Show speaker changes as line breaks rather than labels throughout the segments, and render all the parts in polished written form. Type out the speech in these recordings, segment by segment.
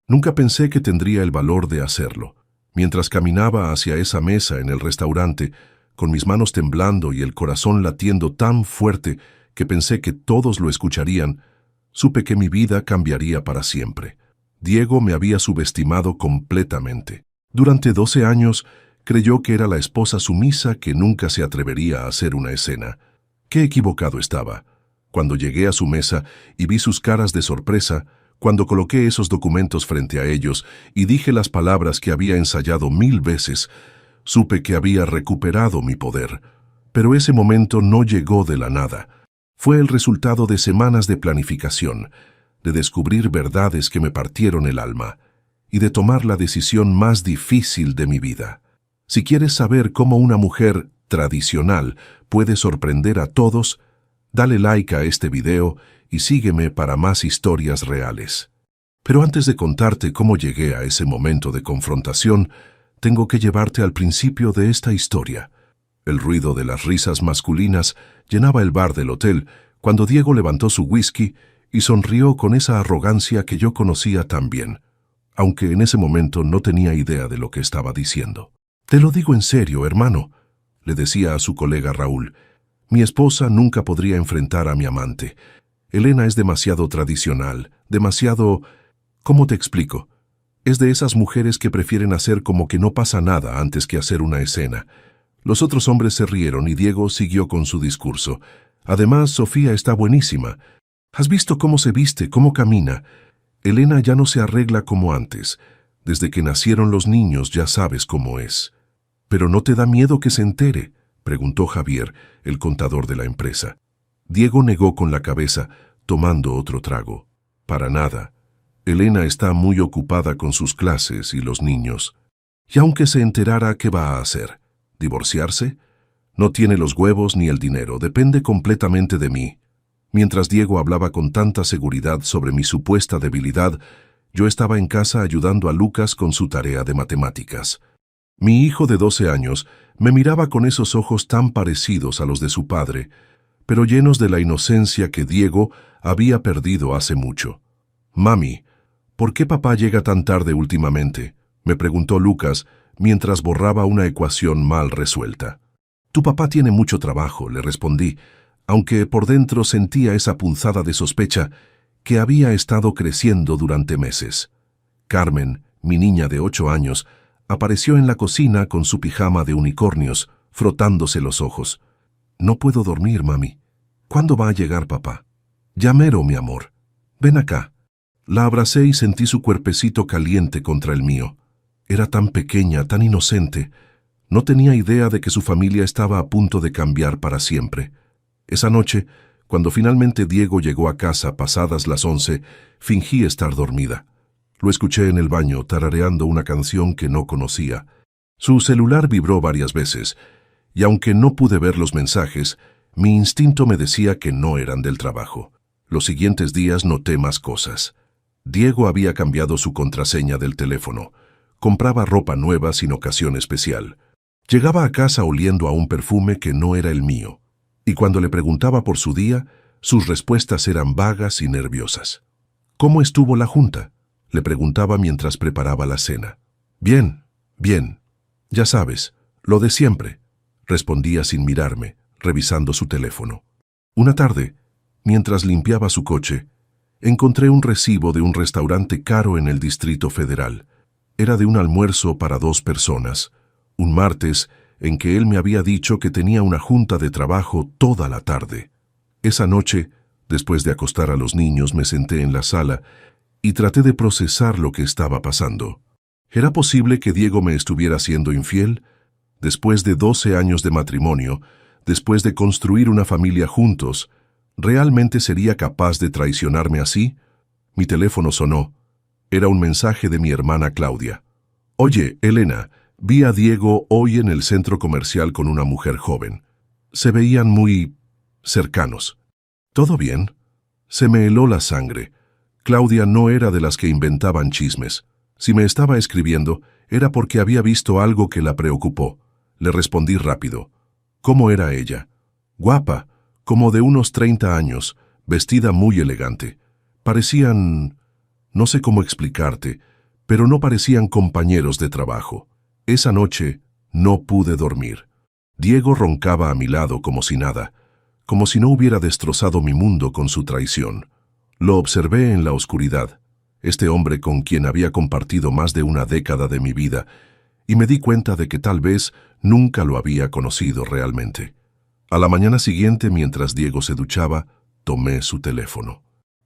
Nunca pensé que tendría el valor de hacerlo. Mientras caminaba hacia esa mesa en el restaurante, con mis manos temblando y el corazón latiendo tan fuerte que pensé que todos lo escucharían, supe que mi vida cambiaría para siempre. Diego me había subestimado completamente. Durante 12 años, creyó que era la esposa sumisa que nunca se atrevería a hacer una escena. Qué equivocado estaba. Cuando llegué a su mesa y vi sus caras de sorpresa, cuando coloqué esos documentos frente a ellos y dije las palabras que había ensayado 1000 veces, supe que había recuperado mi poder. Pero ese momento no llegó de la nada. Fue el resultado de semanas de planificación, de descubrir verdades que me partieron el alma y de tomar la decisión más difícil de mi vida. Si quieres saber cómo una mujer tradicional puede sorprender a todos, dale like a este video y sígueme para más historias reales. Pero antes de contarte cómo llegué a ese momento de confrontación, tengo que llevarte al principio de esta historia. El ruido de las risas masculinas llenaba el bar del hotel cuando Diego levantó su whisky y sonrió con esa arrogancia que yo conocía tan bien, aunque en ese momento no tenía idea de lo que estaba diciendo. «Te lo digo en serio, hermano», le decía a su colega Raúl. «Mi esposa nunca podría enfrentar a mi amante. Elena es demasiado tradicional, demasiado... ¿Cómo te explico? Es de esas mujeres que prefieren hacer como que no pasa nada antes que hacer una escena». Los otros hombres se rieron y Diego siguió con su discurso. «Además, Sofía está buenísima. ¿Has visto cómo se viste, cómo camina? Elena ya no se arregla como antes. Desde que nacieron los niños ya sabes cómo es». «¿Pero no te da miedo que se entere?», preguntó Javier, el contador de la empresa. Diego negó con la cabeza, tomando otro trago. «Para nada. Elena está muy ocupada con sus clases y los niños. Y aunque se enterara, ¿qué va a hacer? ¿Divorciarse? No tiene los huevos ni el dinero, depende completamente de mí». Mientras Diego hablaba con tanta seguridad sobre mi supuesta debilidad, yo estaba en casa ayudando a Lucas con su tarea de matemáticas. Mi hijo de 12 años me miraba con esos ojos tan parecidos a los de su padre, pero llenos de la inocencia que Diego había perdido hace mucho. «Mami, ¿por qué papá llega tan tarde últimamente?», me preguntó Lucas mientras borraba una ecuación mal resuelta. «Tu papá tiene mucho trabajo», le respondí, aunque por dentro sentía esa punzada de sospecha que había estado creciendo durante meses. Carmen, mi niña de 8 años, apareció en la cocina con su pijama de unicornios, frotándose los ojos. «No puedo dormir, mami. ¿Cuándo va a llegar papá?» «Ya mero, mi amor. Ven acá». La abracé y sentí su cuerpecito caliente contra el mío. Era tan pequeña, tan inocente. No tenía idea de que su familia estaba a punto de cambiar para siempre. Esa noche, cuando finalmente Diego llegó a casa pasadas las 11, fingí estar dormida. Lo escuché en el baño tarareando una canción que no conocía. Su celular vibró varias veces, y aunque no pude ver los mensajes, mi instinto me decía que no eran del trabajo. Los siguientes días noté más cosas. Diego había cambiado su contraseña del teléfono. Compraba ropa nueva sin ocasión especial. Llegaba a casa oliendo a un perfume que no era el mío. Y cuando le preguntaba por su día, sus respuestas eran vagas y nerviosas. «¿Cómo estuvo la junta?», le preguntaba mientras preparaba la cena. «Bien, bien. Ya sabes, lo de siempre», respondía sin mirarme, revisando su teléfono. Una tarde, mientras limpiaba su coche, encontré un recibo de un restaurante caro en el Distrito Federal. Era de un almuerzo para 2 personas, un martes en que él me había dicho que tenía una junta de trabajo toda la tarde. Esa noche, después de acostar a los niños, me senté en la sala y traté de procesar lo que estaba pasando. ¿Era posible que Diego me estuviera siendo infiel? Después de 12 años de matrimonio, después de construir una familia juntos, ¿realmente sería capaz de traicionarme así? Mi teléfono sonó. Era un mensaje de mi hermana Claudia. «Oye, Elena, vi a Diego hoy en el centro comercial con una mujer joven. Se veían muy cercanos. ¿Todo bien?» Se me heló la sangre. Claudia no era de las que inventaban chismes. Si me estaba escribiendo, era porque había visto algo que la preocupó. Le respondí rápido. ¿Cómo era ella? Guapa, como de unos 30 años, vestida muy elegante. Parecían... no sé cómo explicarte, pero no parecían compañeros de trabajo. Esa noche no pude dormir. Diego roncaba a mi lado como si nada, como si no hubiera destrozado mi mundo con su traición. Lo observé en la oscuridad, este hombre con quien había compartido más de una década de mi vida, y me di cuenta de que tal vez nunca lo había conocido realmente. A la mañana siguiente, mientras Diego se duchaba, tomé su teléfono.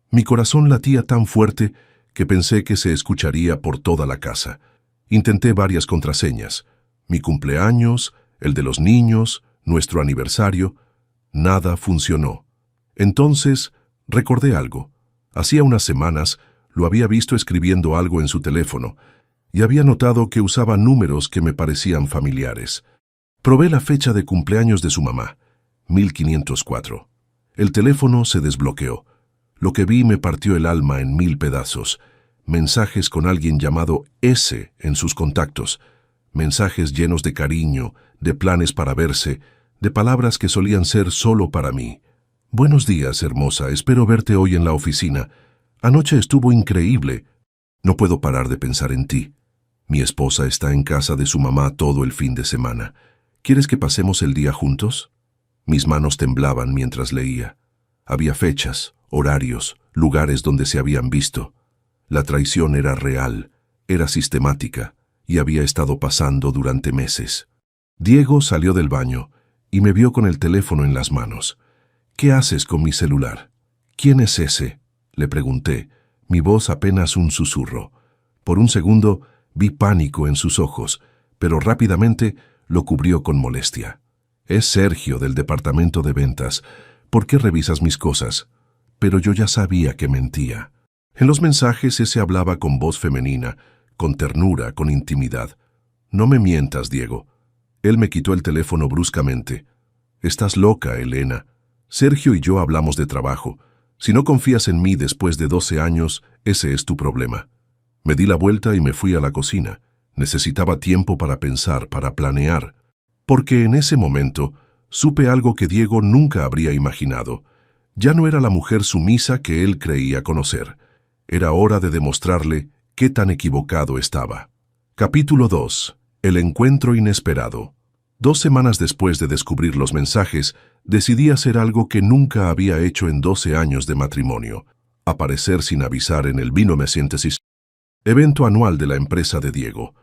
Mi corazón latía tan fuerte que pensé que se escucharía por toda la casa. Intenté varias contraseñas: mi cumpleaños, el de los niños, nuestro aniversario. Nada funcionó. Entonces recordé algo. Hacía unas semanas lo había visto escribiendo algo en su teléfono y había notado que usaba números que me parecían familiares. Probé la fecha de cumpleaños de su mamá, 1504. El teléfono se desbloqueó. Lo que vi me partió el alma en 1000 pedazos. Mensajes con alguien llamado S en sus contactos. Mensajes llenos de cariño, de planes para verse, de palabras que solían ser solo para mí. Buenos días, hermosa, espero verte hoy en la oficina. Anoche estuvo increíble. No puedo parar de pensar en ti. Mi esposa está en casa de su mamá todo el fin de semana. ¿Quieres que pasemos el día juntos? Mis manos temblaban mientras leía. Había fechas, horarios, lugares donde se habían visto. La traición era real, era sistemática, y había estado pasando durante meses. Diego salió del baño y me vio con el teléfono en las manos. ¿Qué haces con mi celular? ¿Quién es ese?, le pregunté, mi voz apenas un susurro. Por un segundo vi pánico en sus ojos, pero rápidamente lo cubrió con molestia. Es Sergio, del departamento de ventas. ¿Por qué revisas mis cosas? Pero yo ya sabía que mentía. En los mensajes ese hablaba con voz femenina, con ternura, con intimidad. No me mientas, Diego. Él me quitó el teléfono bruscamente. Estás loca, Elena. Sergio y yo hablamos de trabajo. Si no confías en mí después de 12 años, ese es tu problema. Me di la vuelta y me fui a la cocina. Necesitaba tiempo para pensar, para planear. Porque en ese momento supe algo que Diego nunca habría imaginado. Ya no era la mujer sumisa que él creía conocer. Era hora de demostrarle qué tan equivocado estaba. Capítulo 2. El encuentro inesperado. 2 semanas después de descubrir los mensajes, decidí hacer algo que nunca había hecho en 12 años de matrimonio: aparecer sin avisar en el Vino Me Sientes, evento anual de la empresa de Diego.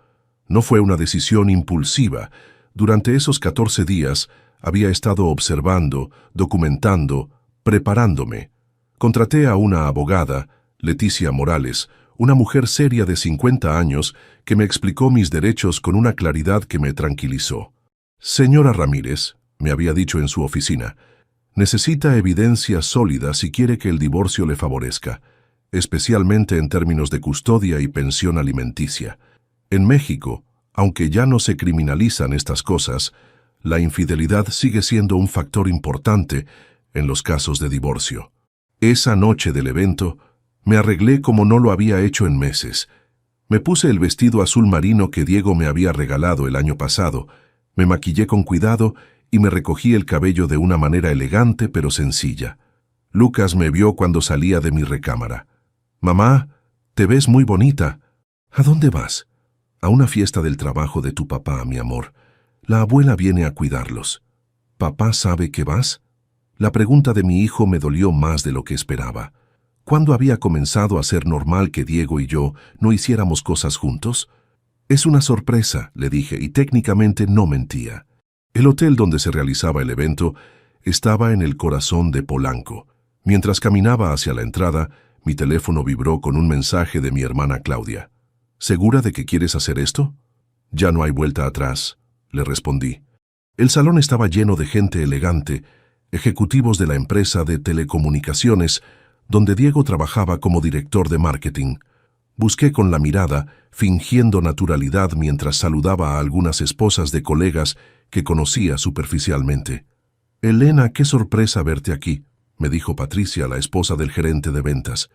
No fue una decisión impulsiva. Durante esos 14 días había estado observando, documentando, preparándome. Contraté a una abogada, Leticia Morales, una mujer seria de 50 años que me explicó mis derechos con una claridad que me tranquilizó. Señora Ramírez, me había dicho en su oficina, necesita evidencia sólida si quiere que el divorcio le favorezca, especialmente en términos de custodia y pensión alimenticia. En México, aunque ya no se criminalizan estas cosas, la infidelidad sigue siendo un factor importante en los casos de divorcio. Esa noche del evento, me arreglé como no lo había hecho en meses. Me puse el vestido azul marino que Diego me había regalado el año pasado, me maquillé con cuidado y me recogí el cabello de una manera elegante pero sencilla. Lucas me vio cuando salía de mi recámara. «Mamá, te ves muy bonita. ¿A dónde vas?» «A una fiesta del trabajo de tu papá, mi amor. La abuela viene a cuidarlos». «¿Papá sabe que vas?» La pregunta de mi hijo me dolió más de lo que esperaba. ¿Cuándo había comenzado a ser normal que Diego y yo no hiciéramos cosas juntos? «Es una sorpresa», le dije, y técnicamente no mentía. El hotel donde se realizaba el evento estaba en el corazón de Polanco. Mientras caminaba hacia la entrada, mi teléfono vibró con un mensaje de mi hermana Claudia. «¿Segura de que quieres hacer esto?» «Ya no hay vuelta atrás», le respondí. El salón estaba lleno de gente elegante, ejecutivos de la empresa de telecomunicaciones, donde Diego trabajaba como director de marketing. Busqué con la mirada, fingiendo naturalidad mientras saludaba a algunas esposas de colegas que conocía superficialmente. «Elena, qué sorpresa verte aquí», me dijo Patricia, la esposa del gerente de ventas.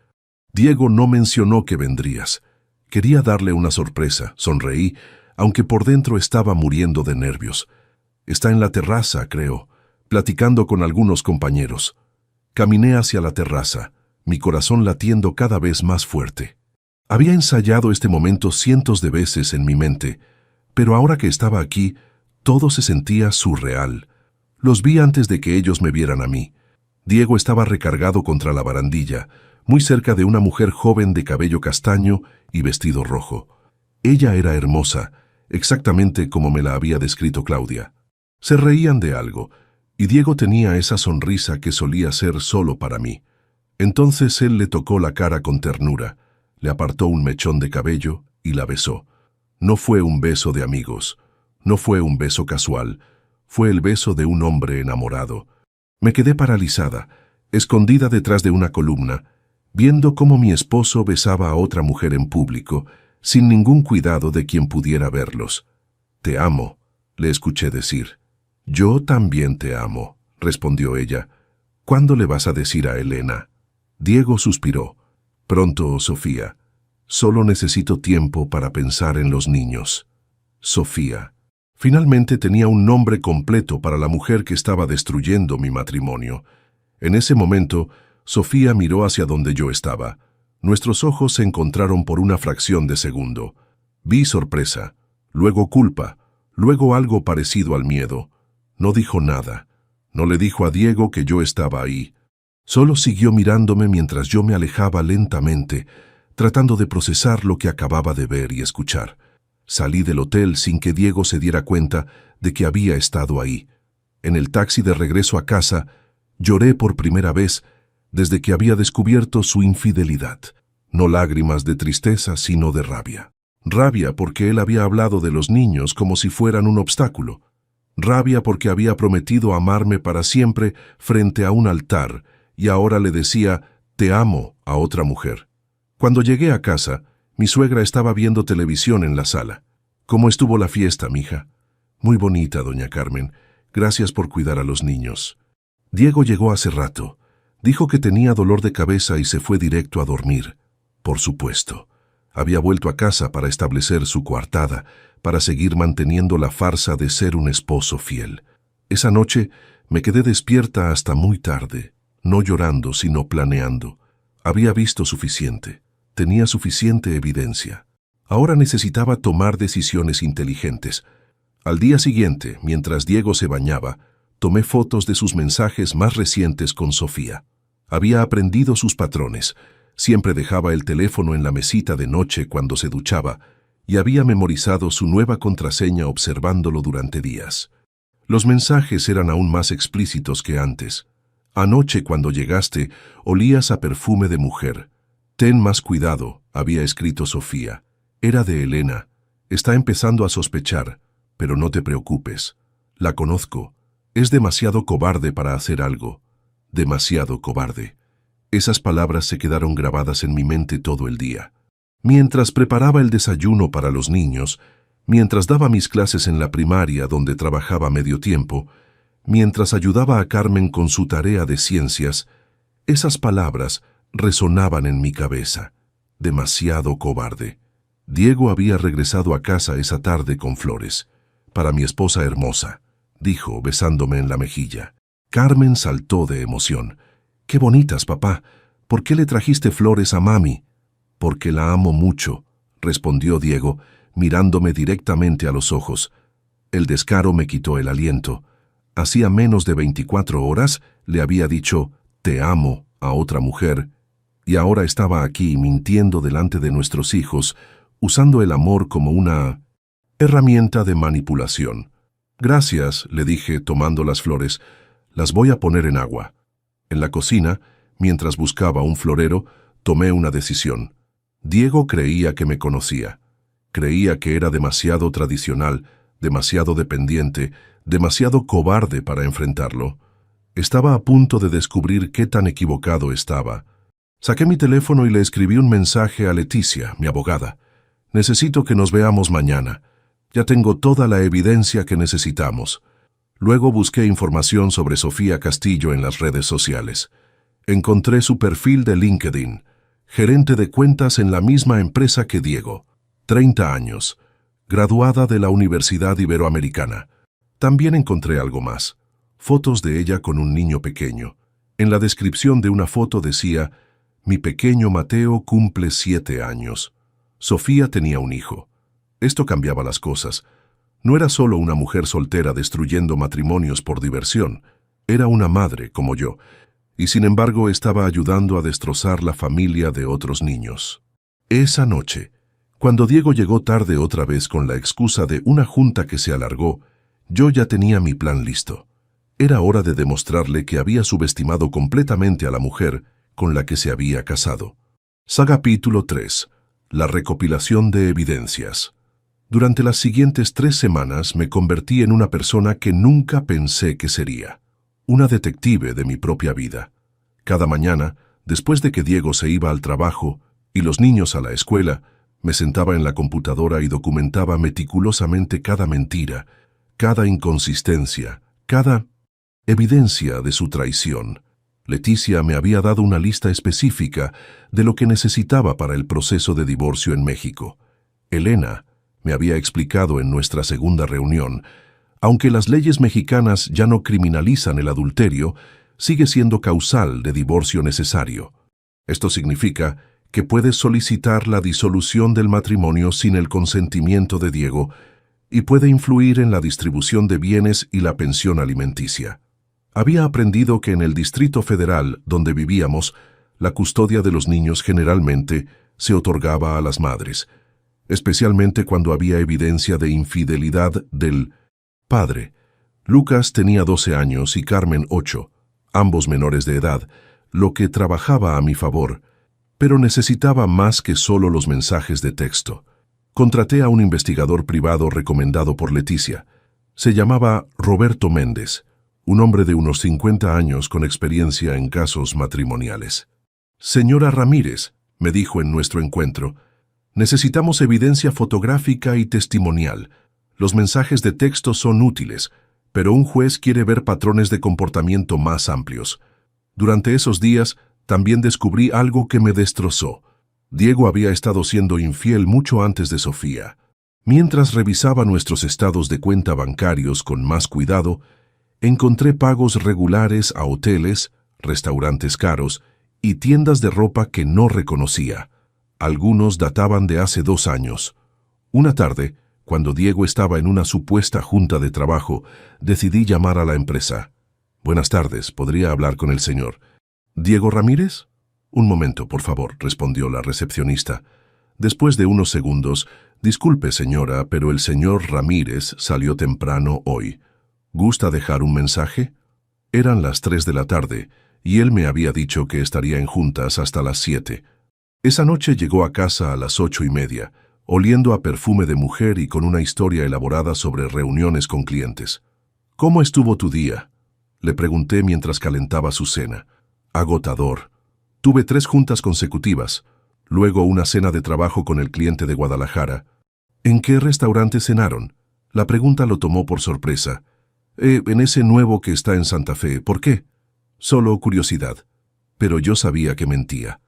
«Diego no mencionó que vendrías. Quería darle una sorpresa», sonreí, aunque por dentro estaba muriendo de nervios. «Está en la terraza, creo, platicando con algunos compañeros». Caminé hacia la terraza, mi corazón latiendo cada vez más fuerte. Había ensayado este momento cientos de veces en mi mente, pero ahora que estaba aquí, todo se sentía surreal. Los vi antes de que ellos me vieran a mí. Diego estaba recargado contra la barandilla, muy cerca de una mujer joven de cabello castaño y vestido rojo. Ella era hermosa, exactamente como me la había descrito Claudia. Se reían de algo, y Diego tenía esa sonrisa que solía ser solo para mí. Entonces él le tocó la cara con ternura, le apartó un mechón de cabello y la besó. No fue un beso de amigos, no fue un beso casual, fue el beso de un hombre enamorado. Me quedé paralizada, escondida detrás de una columna, viendo cómo mi esposo besaba a otra mujer en público, sin ningún cuidado de quien pudiera verlos. «Te amo», le escuché decir. «Yo también te amo», respondió ella. «¿Cuándo le vas a decir a Elena?» Diego suspiró. «Pronto, Sofía. Solo necesito tiempo para pensar en los niños». Sofía. Finalmente tenía un nombre completo para la mujer que estaba destruyendo mi matrimonio. En ese momento, Sofía miró hacia donde yo estaba. Nuestros ojos se encontraron por una fracción de segundo. Vi sorpresa, luego culpa, luego algo parecido al miedo. No dijo nada. No le dijo a Diego que yo estaba ahí. Solo siguió mirándome mientras yo me alejaba lentamente, tratando de procesar lo que acababa de ver y escuchar. Salí del hotel sin que Diego se diera cuenta de que había estado ahí. En el taxi de regreso a casa, lloré por primera vez desde que había descubierto su infidelidad. No lágrimas de tristeza, sino de rabia. Rabia porque él había hablado de los niños como si fueran un obstáculo. Rabia porque había prometido amarme para siempre frente a un altar y ahora le decía «te amo» a otra mujer. Cuando llegué a casa, mi suegra estaba viendo televisión en la sala. «¿Cómo estuvo la fiesta, mija?» «Muy bonita, doña Carmen. Gracias por cuidar a los niños». Diego llegó hace rato. Dijo que tenía dolor de cabeza y se fue directo a dormir. Por supuesto. Había vuelto a casa para establecer su coartada, para seguir manteniendo la farsa de ser un esposo fiel. Esa noche me quedé despierta hasta muy tarde, no llorando, sino planeando. Había visto suficiente. Tenía suficiente evidencia. Ahora necesitaba tomar decisiones inteligentes. Al día siguiente, mientras Diego se bañaba, tomé fotos de sus mensajes más recientes con Sofía. Había aprendido sus patrones. Siempre dejaba el teléfono en la mesita de noche cuando se duchaba y había memorizado su nueva contraseña observándolo durante días. Los mensajes eran aún más explícitos que antes. «Anoche cuando llegaste, olías a perfume de mujer. Ten más cuidado», había escrito Sofía. Era de Elena. «Está empezando a sospechar, pero no te preocupes. La conozco. Es demasiado cobarde para hacer algo. Demasiado cobarde». Esas palabras se quedaron grabadas en mi mente todo el día. Mientras preparaba el desayuno para los niños, mientras daba mis clases en la primaria donde trabajaba medio tiempo, mientras ayudaba a Carmen con su tarea de ciencias, esas palabras resonaban en mi cabeza. Demasiado cobarde. Diego había regresado a casa esa tarde con flores. «Para mi esposa hermosa», dijo, besándome en la mejilla. Carmen saltó de emoción. «¡Qué bonitas, papá! ¿Por qué le trajiste flores a mami?» «Porque la amo mucho», respondió Diego, mirándome directamente a los ojos. El descaro me quitó el aliento. Hacía menos de 24 horas le había dicho «te amo» a otra mujer, y ahora estaba aquí mintiendo delante de nuestros hijos, usando el amor como una herramienta de manipulación. «Gracias», le dije tomando las flores, «las voy a poner en agua». En la cocina, mientras buscaba un florero, tomé una decisión. Diego creía que me conocía. Creía que era demasiado tradicional, demasiado dependiente, demasiado cobarde para enfrentarlo. Estaba a punto de descubrir qué tan equivocado estaba. Saqué mi teléfono y le escribí un mensaje a Leticia, mi abogada. «Necesito que nos veamos mañana. Ya tengo toda la evidencia que necesitamos». Luego busqué información sobre Sofía Castillo en las redes sociales. Encontré su perfil de LinkedIn. Gerente de cuentas en la misma empresa que Diego. 30 años. Graduada de la Universidad Iberoamericana. También encontré algo más. Fotos de ella con un niño pequeño. En la descripción de una foto decía: «Mi pequeño Mateo cumple 7 años». Sofía tenía un hijo. Esto cambiaba las cosas. No era solo una mujer soltera destruyendo matrimonios por diversión. Era una madre como yo, y sin embargo estaba ayudando a destrozar la familia de otros niños. Esa noche, cuando Diego llegó tarde otra vez con la excusa de una junta que se alargó, yo ya tenía mi plan listo. Era hora de demostrarle que había subestimado completamente a la mujer con la que se había casado. Capítulo 3. La recopilación de evidencias. Durante las siguientes 3 semanas me convertí en una persona que nunca pensé que sería. Una detective de mi propia vida. Cada mañana, después de que Diego se iba al trabajo y los niños a la escuela, me sentaba en la computadora y documentaba meticulosamente cada mentira, cada inconsistencia, cada evidencia de su traición. Leticia me había dado una lista específica de lo que necesitaba para el proceso de divorcio en México. Elena me había explicado en nuestra segunda reunión, aunque las leyes mexicanas ya no criminalizan el adulterio, sigue siendo causal de divorcio necesario. Esto significa que puedes solicitar la disolución del matrimonio sin el consentimiento de Diego y puede influir en la distribución de bienes y la pensión alimenticia. Había aprendido que en el Distrito Federal, donde vivíamos, la custodia de los niños generalmente se otorgaba a las madres, especialmente cuando había evidencia de infidelidad del padre. Lucas tenía 12 años y Carmen 8, ambos menores de edad, lo que trabajaba a mi favor, pero necesitaba más que solo los mensajes de texto. Contraté a un investigador privado recomendado por Leticia. Se llamaba Roberto Méndez, un hombre de unos 50 años con experiencia en casos matrimoniales. «Señora Ramírez», me dijo en nuestro encuentro, «necesitamos evidencia fotográfica y testimonial. Los mensajes de texto son útiles, pero un juez quiere ver patrones de comportamiento más amplios». Durante esos días, también descubrí algo que me destrozó. Diego había estado siendo infiel mucho antes de Sofía. Mientras revisaba nuestros estados de cuenta bancarios con más cuidado, encontré pagos regulares a hoteles, restaurantes caros y tiendas de ropa que no reconocía. Algunos databan de hace 2 años. Una tarde, cuando Diego estaba en una supuesta junta de trabajo, decidí llamar a la empresa. «Buenas tardes, ¿podría hablar con el señor Diego Ramírez?» «Un momento, por favor», respondió la recepcionista. Después de unos segundos, «Disculpe, señora, pero el señor Ramírez salió temprano hoy. ¿Gusta dejar un mensaje?» Eran las 3 de la tarde, y él me había dicho que estaría en juntas hasta las 7. Esa noche llegó a casa a las 8:30, oliendo a perfume de mujer y con una historia elaborada sobre reuniones con clientes. «¿Cómo estuvo tu día?», le pregunté mientras calentaba su cena. «Agotador. Tuve 3 juntas consecutivas, luego una cena de trabajo con el cliente de Guadalajara». «¿En qué restaurante cenaron?». La pregunta lo tomó por sorpresa. En ese nuevo que está en Santa Fe. ¿Por qué?» «Solo curiosidad». Pero yo sabía que mentía.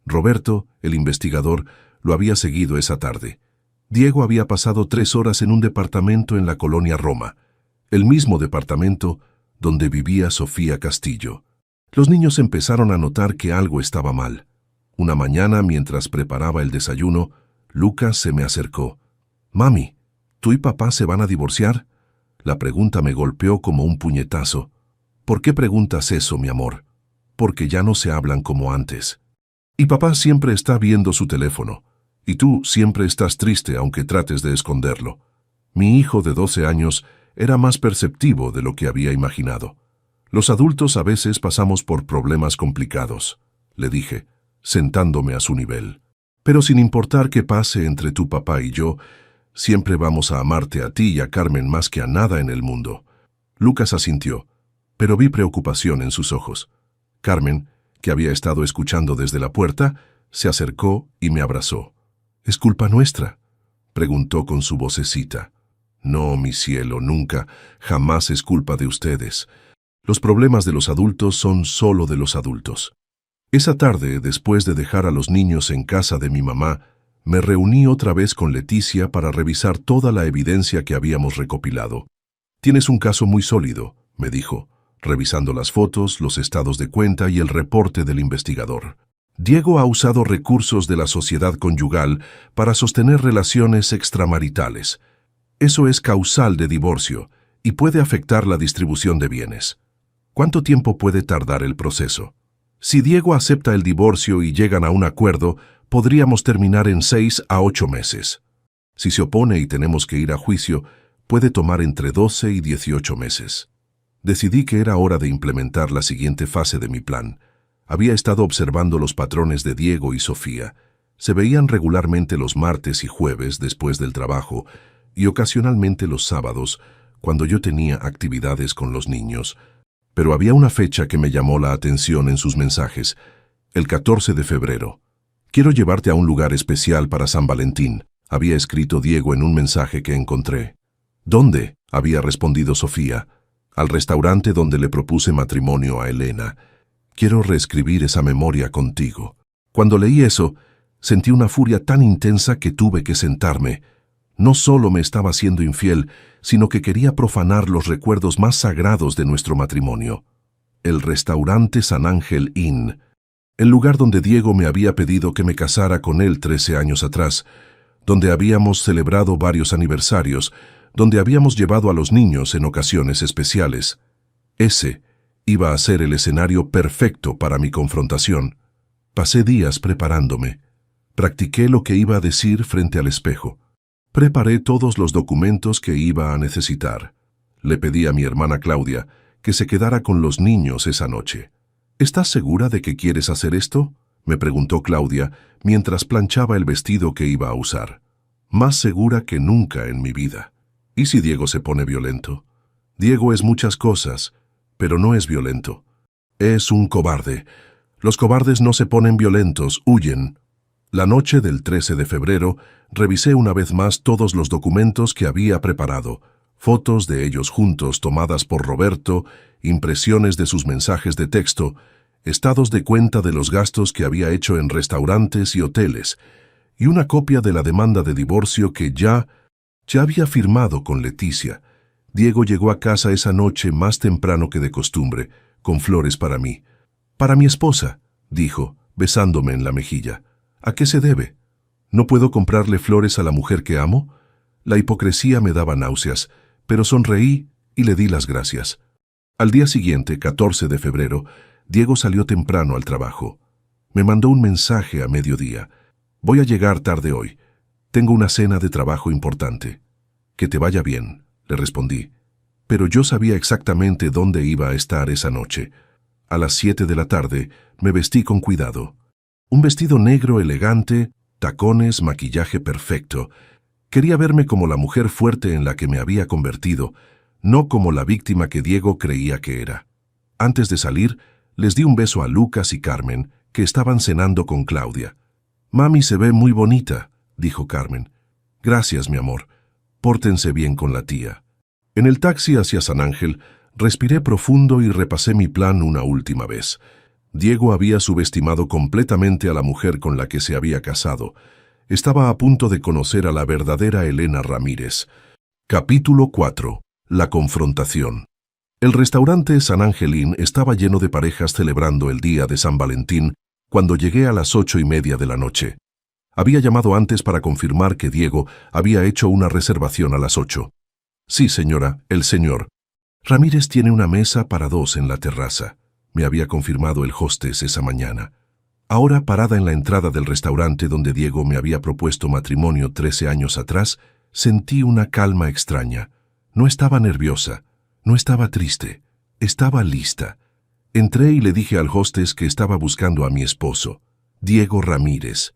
Roberto, el investigador, lo había seguido esa tarde. Diego había pasado 3 horas en un departamento en la colonia Roma, el mismo departamento donde vivía Sofía Castillo. Los niños empezaron a notar que algo estaba mal. Una mañana, mientras preparaba el desayuno, Lucas se me acercó. «Mami, ¿tú y papá se van a divorciar?». La pregunta me golpeó como un puñetazo. «¿Por qué preguntas eso, mi amor?». «Porque ya no se hablan como antes. Y papá siempre está viendo su teléfono. Y tú siempre estás triste aunque trates de esconderlo». Mi hijo de 12 años era más perceptivo de lo que había imaginado. «Los adultos a veces pasamos por problemas complicados», le dije, sentándome a su nivel. «Pero sin importar qué pase entre tu papá y yo, siempre vamos a amarte a ti y a Carmen más que a nada en el mundo». Lucas asintió, pero vi preocupación en sus ojos. Carmen, que había estado escuchando desde la puerta, se acercó y me abrazó. «¿Es culpa nuestra?», preguntó con su vocecita. «No, mi cielo, nunca, jamás es culpa de ustedes. Los problemas de los adultos son solo de los adultos». Esa tarde, después de dejar a los niños en casa de mi mamá, me reuní otra vez con Leticia para revisar toda la evidencia que habíamos recopilado. «Tienes un caso muy sólido», me dijo, revisando las fotos, los estados de cuenta y el reporte del investigador. Diego ha usado recursos de la sociedad conyugal para sostener relaciones extramaritales. Eso es causal de divorcio y puede afectar la distribución de bienes. ¿Cuánto tiempo puede tardar el proceso? Si Diego acepta el divorcio y llegan a un acuerdo, podríamos terminar en 6 a 8 meses. Si se opone y tenemos que ir a juicio, puede tomar entre 12 y 18 meses. Decidí que era hora de implementar la siguiente fase de mi plan. Había estado observando los patrones de Diego y Sofía. Se veían regularmente los martes y jueves después del trabajo y ocasionalmente los sábados, cuando yo tenía actividades con los niños. Pero había una fecha que me llamó la atención en sus mensajes: el 14 de febrero. «Quiero llevarte a un lugar especial para San Valentín», había escrito Diego en un mensaje que encontré. «¿Dónde?», había respondido Sofía. «Al restaurante donde le propuse matrimonio a Elena. Quiero reescribir esa memoria contigo». Cuando leí eso, sentí una furia tan intensa que tuve que sentarme. No solo me estaba siendo infiel, sino que quería profanar los recuerdos más sagrados de nuestro matrimonio. El restaurante San Ángel Inn, el lugar donde Diego me había pedido que me casara con él 13 años atrás, donde habíamos celebrado varios aniversarios, donde habíamos llevado a los niños en ocasiones especiales. Ese iba a ser el escenario perfecto para mi confrontación. Pasé días preparándome. Practiqué lo que iba a decir frente al espejo. Preparé todos los documentos que iba a necesitar. Le pedí a mi hermana Claudia que se quedara con los niños esa noche. «¿Estás segura de que quieres hacer esto?», me preguntó Claudia mientras planchaba el vestido que iba a usar. «Más segura que nunca en mi vida». «¿Y si Diego se pone violento?». «Diego es muchas cosas, pero no es violento. Es un cobarde. Los cobardes no se ponen violentos, huyen». La noche del 13 de febrero, revisé una vez más todos los documentos que había preparado, fotos de ellos juntos tomadas por Roberto, impresiones de sus mensajes de texto, estados de cuenta de los gastos que había hecho en restaurantes y hoteles, y una copia de la demanda de divorcio que ya había firmado con Leticia. Diego llegó a casa esa noche más temprano que de costumbre, con flores para mí. «Para mi esposa», dijo, besándome en la mejilla. «¿A qué se debe? ¿No puedo comprarle flores a la mujer que amo?». La hipocresía me daba náuseas, pero sonreí y le di las gracias. Al día siguiente, 14 de febrero, Diego salió temprano al trabajo. Me mandó un mensaje a mediodía. «Voy a llegar tarde hoy. Tengo una cena de trabajo importante». «Que te vaya bien», le respondí. Pero yo sabía exactamente dónde iba a estar esa noche. A las 7 de la tarde me vestí con cuidado. Un vestido negro elegante, tacones, maquillaje perfecto. Quería verme como la mujer fuerte en la que me había convertido, no como la víctima que Diego creía que era. Antes de salir, les di un beso a Lucas y Carmen, que estaban cenando con Claudia. «Mami se ve muy bonita», dijo Carmen. «Gracias, mi amor. Pórtense bien con la tía». En el taxi hacia San Ángel, respiré profundo y repasé mi plan una última vez. Diego había subestimado completamente a la mujer con la que se había casado. Estaba a punto de conocer a la verdadera Elena Ramírez. Capítulo 4. La confrontación. El restaurante San Ángel Inn estaba lleno de parejas celebrando el día de San Valentín cuando llegué a las 8:30 de la noche. Había llamado antes para confirmar que Diego había hecho una reservación a las 8. «Sí, señora, el señor Ramírez tiene una mesa para 2 en la terraza», me había confirmado el hostess esa mañana. Ahora, parada en la entrada del restaurante donde Diego me había propuesto matrimonio 13 años atrás, sentí una calma extraña. No estaba nerviosa, no estaba triste, estaba lista. Entré y le dije al hostess que estaba buscando a mi esposo, Diego Ramírez.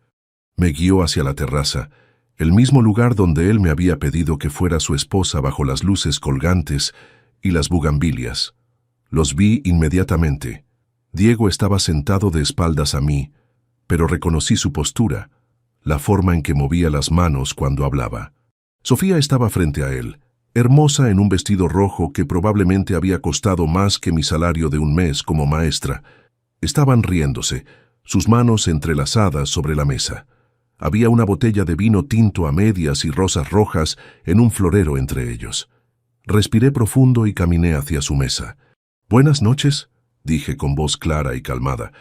Me guió hacia la terraza, el mismo lugar donde él me había pedido que fuera su esposa bajo las luces colgantes y las bugambilias. Los vi inmediatamente. Diego estaba sentado de espaldas a mí, pero reconocí su postura, la forma en que movía las manos cuando hablaba. Sofía estaba frente a él, hermosa en un vestido rojo que probablemente había costado más que mi salario de un mes como maestra. Estaban riéndose, sus manos entrelazadas sobre la mesa. Había una botella de vino tinto a medias y rosas rojas en un florero entre ellos. Respiré profundo y caminé hacia su mesa. «Buenas noches», dije con voz clara y calmada.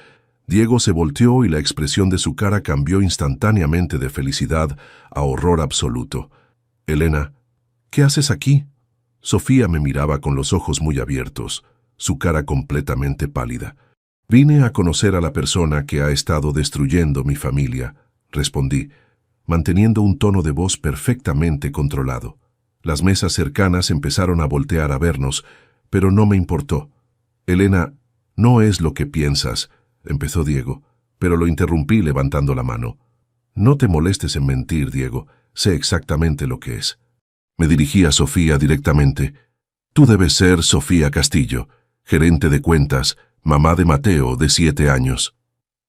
Diego se volteó y la expresión de su cara cambió instantáneamente de felicidad a horror absoluto. «Elena, ¿qué haces aquí?» Sofía me miraba con los ojos muy abiertos, su cara completamente pálida. «Vine a conocer a la persona que ha estado destruyendo mi familia», respondí, manteniendo un tono de voz perfectamente controlado. Las mesas cercanas empezaron a voltear a vernos, pero no me importó. «Elena, no es lo que piensas», empezó Diego, pero lo interrumpí levantando la mano. «No te molestes en mentir, Diego, sé exactamente lo que es». Me dirigí a Sofía directamente. «Tú debes ser Sofía Castillo, gerente de cuentas, mamá de Mateo, de 7 años».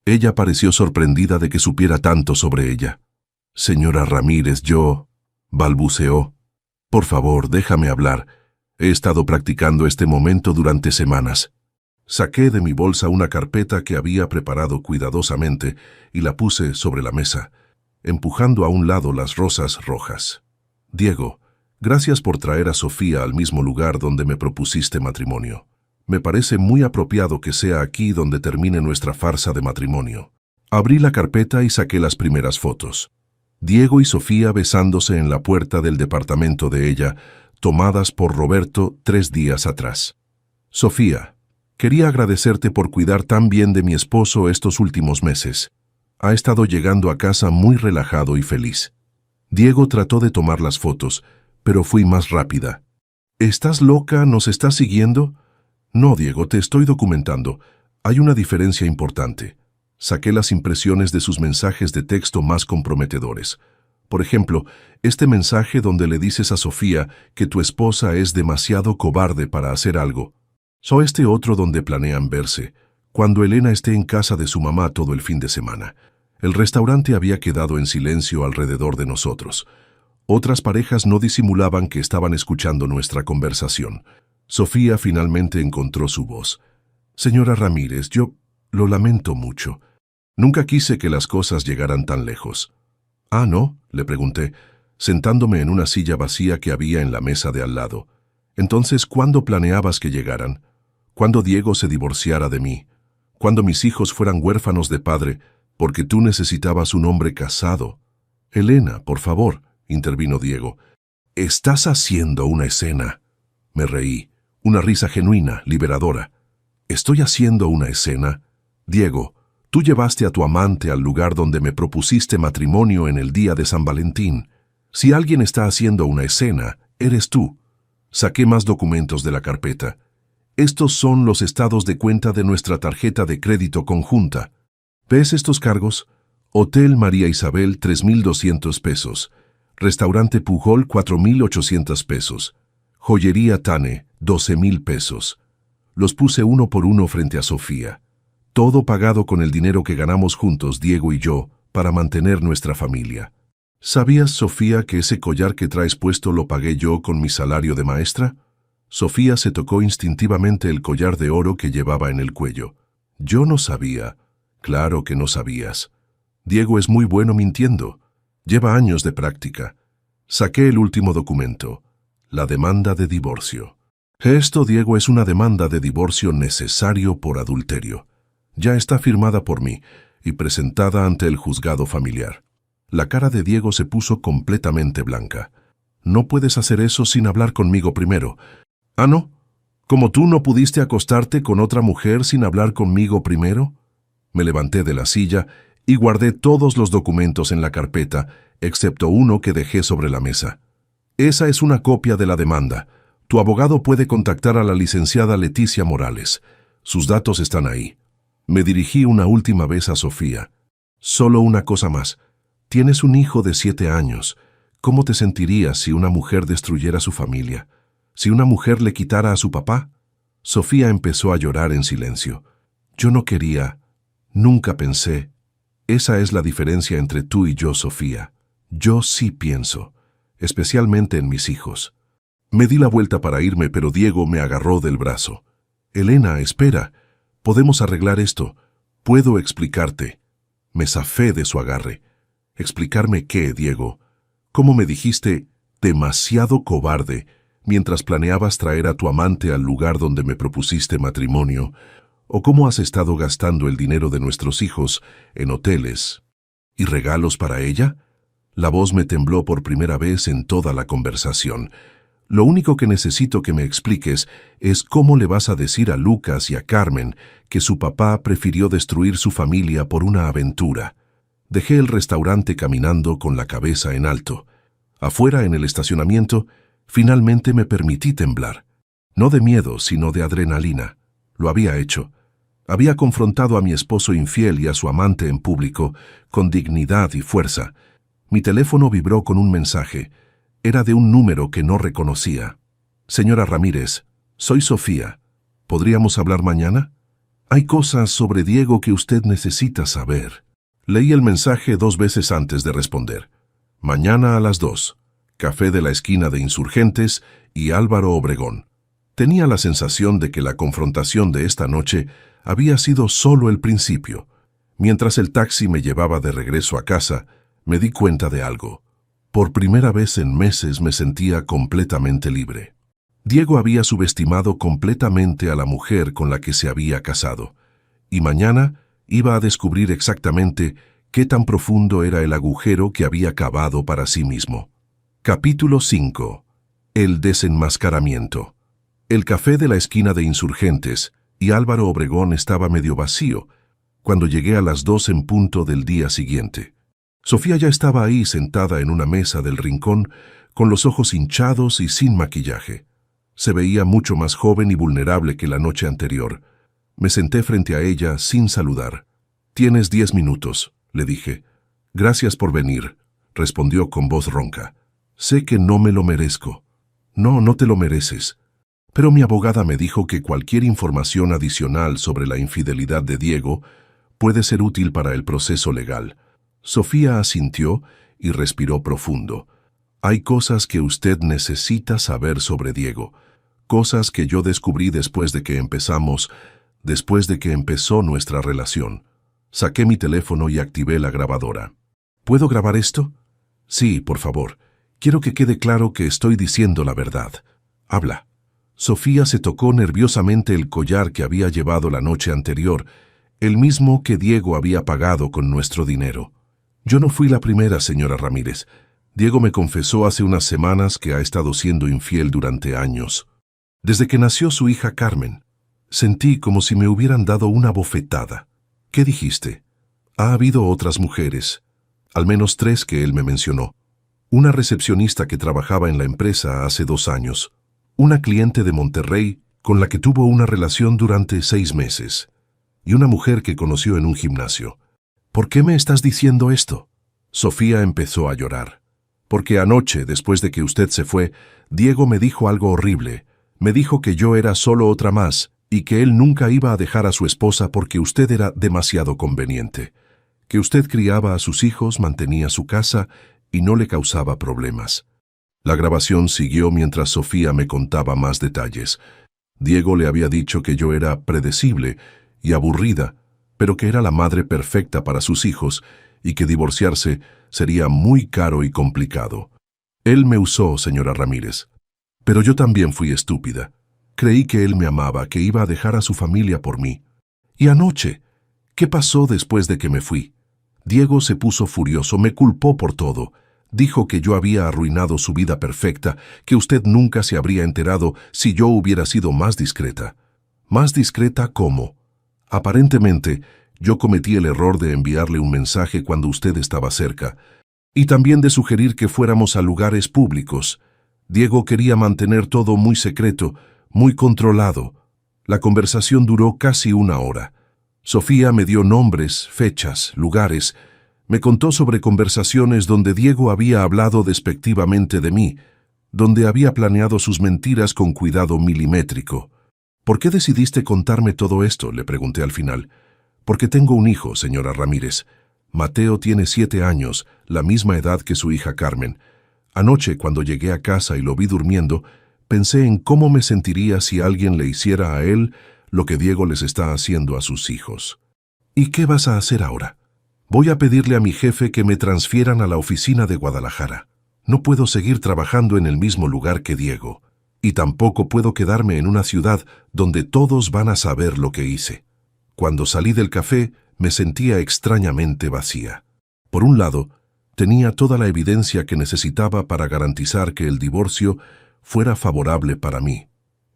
Ella pareció sorprendida de que supiera tanto sobre ella. «Señora Ramírez, yo...», balbuceó. «Por favor, déjame hablar. He estado practicando este momento durante semanas». Saqué de mi bolsa una carpeta que había preparado cuidadosamente y la puse sobre la mesa, empujando a un lado las rosas rojas. «Diego, gracias por traer a Sofía al mismo lugar donde me propusiste matrimonio. Me parece muy apropiado que sea aquí donde termine nuestra farsa de matrimonio». Abrí la carpeta y saqué las primeras fotos. Diego y Sofía besándose en la puerta del departamento de ella, tomadas por Roberto 3 días atrás. «Sofía, quería agradecerte por cuidar tan bien de mi esposo estos últimos meses. Ha estado llegando a casa muy relajado y feliz». Diego trató de tomar las fotos, pero fui más rápida. «¿Estás loca? ¿Nos estás siguiendo?» «No, Diego, te estoy documentando. Hay una diferencia importante». Saqué las impresiones de sus mensajes de texto más comprometedores. Por ejemplo, este mensaje donde le dices a Sofía que tu esposa es demasiado cobarde para hacer algo. O este otro donde planean verse, cuando Elena esté en casa de su mamá todo el fin de semana. El restaurante había quedado en silencio alrededor de nosotros. Otras parejas no disimulaban que estaban escuchando nuestra conversación. Sofía finalmente encontró su voz. «Señora Ramírez, yo lo lamento mucho. Nunca quise que las cosas llegaran tan lejos». «¿Ah, no?», le pregunté, sentándome en una silla vacía que había en la mesa de al lado. «Entonces, ¿cuándo planeabas que llegaran? ¿Cuándo Diego se divorciara de mí? ¿Cuándo mis hijos fueran huérfanos de padre, porque tú necesitabas un hombre casado?» «Elena, por favor», intervino Diego. «Estás haciendo una escena». Me reí, una risa genuina, liberadora. «¿Estoy haciendo una escena? Diego, tú llevaste a tu amante al lugar donde me propusiste matrimonio en el día de San Valentín. Si alguien está haciendo una escena, eres tú». Saqué más documentos de la carpeta. «Estos son los estados de cuenta de nuestra tarjeta de crédito conjunta. ¿Ves estos cargos? Hotel María Isabel, 3,200 pesos. Restaurante Pujol, 4,800 pesos. Joyería Tane, 12,000 pesos. Los puse uno por uno frente a Sofía. Todo pagado con el dinero que ganamos juntos, Diego y yo, para mantener nuestra familia. ¿Sabías, Sofía, que ese collar que traes puesto lo pagué yo con mi salario de maestra?» Sofía se tocó instintivamente el collar de oro que llevaba en el cuello. «Yo no sabía». «Claro que no sabías. Diego es muy bueno mintiendo. Lleva años de práctica». Saqué el último documento. La demanda de divorcio. «Esto, Diego, es una demanda de divorcio necesario por adulterio. Ya está firmada por mí y presentada ante el juzgado familiar». La cara de Diego se puso completamente blanca. «No puedes hacer eso sin hablar conmigo primero». «¿Ah, no? ¿Como tú no pudiste acostarte con otra mujer sin hablar conmigo primero?» Me levanté de la silla y guardé todos los documentos en la carpeta, excepto uno que dejé sobre la mesa. «Esa es una copia de la demanda. Tu abogado puede contactar a la licenciada Leticia Morales. Sus datos están ahí». Me dirigí una última vez a Sofía. «Solo una cosa más. Tienes un hijo de 7 años. ¿Cómo te sentirías si una mujer destruyera su familia? ¿Si una mujer le quitara a su papá?» Sofía empezó a llorar en silencio. «Yo no quería. Nunca pensé. Esa es la diferencia entre tú y yo, Sofía. Yo sí pienso, especialmente en mis hijos». Me di la vuelta para irme, pero Diego me agarró del brazo. «Elena, espera. Podemos arreglar esto. Puedo explicarte». Me zafé de su agarre. «¿Explicarme qué, Diego? ¿Cómo me dijiste, demasiado cobarde, mientras planeabas traer a tu amante al lugar donde me propusiste matrimonio? ¿O cómo has estado gastando el dinero de nuestros hijos en hoteles y regalos para ella? La voz me tembló por primera vez en toda la conversación. Lo único que necesito que me expliques es cómo le vas a decir a Lucas y a Carmen que su papá prefirió destruir su familia por una aventura. Dejé el restaurante caminando con la cabeza en alto. Afuera, en el estacionamiento, finalmente me permití temblar. No de miedo, sino de adrenalina. Lo había hecho. Había confrontado a mi esposo infiel y a su amante en público, con dignidad y fuerza. Mi teléfono vibró con un mensaje. Era de un número que no reconocía. Señora Ramírez, soy Sofía. ¿Podríamos hablar mañana? Hay cosas sobre Diego que usted necesita saber. Leí el mensaje 2 veces antes de responder. Mañana a las 2. Café de la esquina de Insurgentes y Álvaro Obregón. Tenía la sensación de que la confrontación de esta noche había sido solo el principio. Mientras el taxi me llevaba de regreso a casa, me di cuenta de algo. Por primera vez en meses me sentía completamente libre. Diego había subestimado completamente a la mujer con la que se había casado, y mañana iba a descubrir exactamente qué tan profundo era el agujero que había cavado para sí mismo. Capítulo 5. El desenmascaramiento. El café de la esquina de Insurgentes y Álvaro Obregón estaba medio vacío cuando llegué a las 2 en punto del día siguiente. Sofía ya estaba ahí sentada en una mesa del rincón, con los ojos hinchados y sin maquillaje. Se veía mucho más joven y vulnerable que la noche anterior. Me senté frente a ella sin saludar. «Tienes 10 minutos», le dije. «Gracias por venir», respondió con voz ronca. «Sé que no me lo merezco». «No, no te lo mereces». Pero mi abogada me dijo que cualquier información adicional sobre la infidelidad de Diego puede ser útil para el proceso legal. Sofía asintió y respiró profundo. Hay cosas que usted necesita saber sobre Diego, cosas que yo descubrí después de que empezó nuestra relación. Saqué mi teléfono y activé la grabadora. ¿Puedo grabar esto? Sí, por favor. Quiero que quede claro que estoy diciendo la verdad. Habla. Sofía se tocó nerviosamente el collar que había llevado la noche anterior, el mismo que Diego había pagado con nuestro dinero. Yo no fui la primera, señora Ramírez. Diego me confesó hace unas semanas que ha estado siendo infiel durante años. Desde que nació su hija Carmen, sentí como si me hubieran dado una bofetada. ¿Qué dijiste? Ha habido otras mujeres, al menos 3 que él me mencionó. Una recepcionista que trabajaba en la empresa hace 2 años. Una cliente de Monterrey con la que tuvo una relación durante 6 meses. Y una mujer que conoció en un gimnasio. ¿Por qué me estás diciendo esto? Sofía empezó a llorar. Porque anoche, después de que usted se fue, Diego me dijo algo horrible. Me dijo que yo era solo otra más y que él nunca iba a dejar a su esposa porque usted era demasiado conveniente. Que usted criaba a sus hijos, mantenía su casa y no le causaba problemas. La grabación siguió mientras Sofía me contaba más detalles. Diego le había dicho que yo era predecible y aburrida, pero que era la madre perfecta para sus hijos y que divorciarse sería muy caro y complicado. Él me usó, señora Ramírez. Pero yo también fui estúpida. Creí que él me amaba, que iba a dejar a su familia por mí. Y anoche, ¿qué pasó después de que me fui? Diego se puso furioso, me culpó por todo. Dijo que yo había arruinado su vida perfecta, que usted nunca se habría enterado si yo hubiera sido más discreta. ¿Más discreta cómo? Aparentemente, yo cometí el error de enviarle un mensaje cuando usted estaba cerca, y también de sugerir que fuéramos a lugares públicos. Diego quería mantener todo muy secreto, muy controlado. La conversación duró casi 1 hora. Sofía me dio nombres, fechas, lugares. Me contó sobre conversaciones donde Diego había hablado despectivamente de mí, donde había planeado sus mentiras con cuidado milimétrico. ¿Por qué decidiste contarme todo esto?, le pregunté al final. Porque tengo un hijo, señora Ramírez. Mateo tiene 7 años, la misma edad que su hija Carmen. Anoche, cuando llegué a casa y lo vi durmiendo, pensé en cómo me sentiría si alguien le hiciera a él lo que Diego les está haciendo a sus hijos. ¿Y qué vas a hacer ahora? Voy a pedirle a mi jefe que me transfieran a la oficina de Guadalajara. No puedo seguir trabajando en el mismo lugar que Diego. Y tampoco puedo quedarme en una ciudad donde todos van a saber lo que hice. Cuando salí del café, me sentía extrañamente vacía. Por un lado, tenía toda la evidencia que necesitaba para garantizar que el divorcio fuera favorable para mí.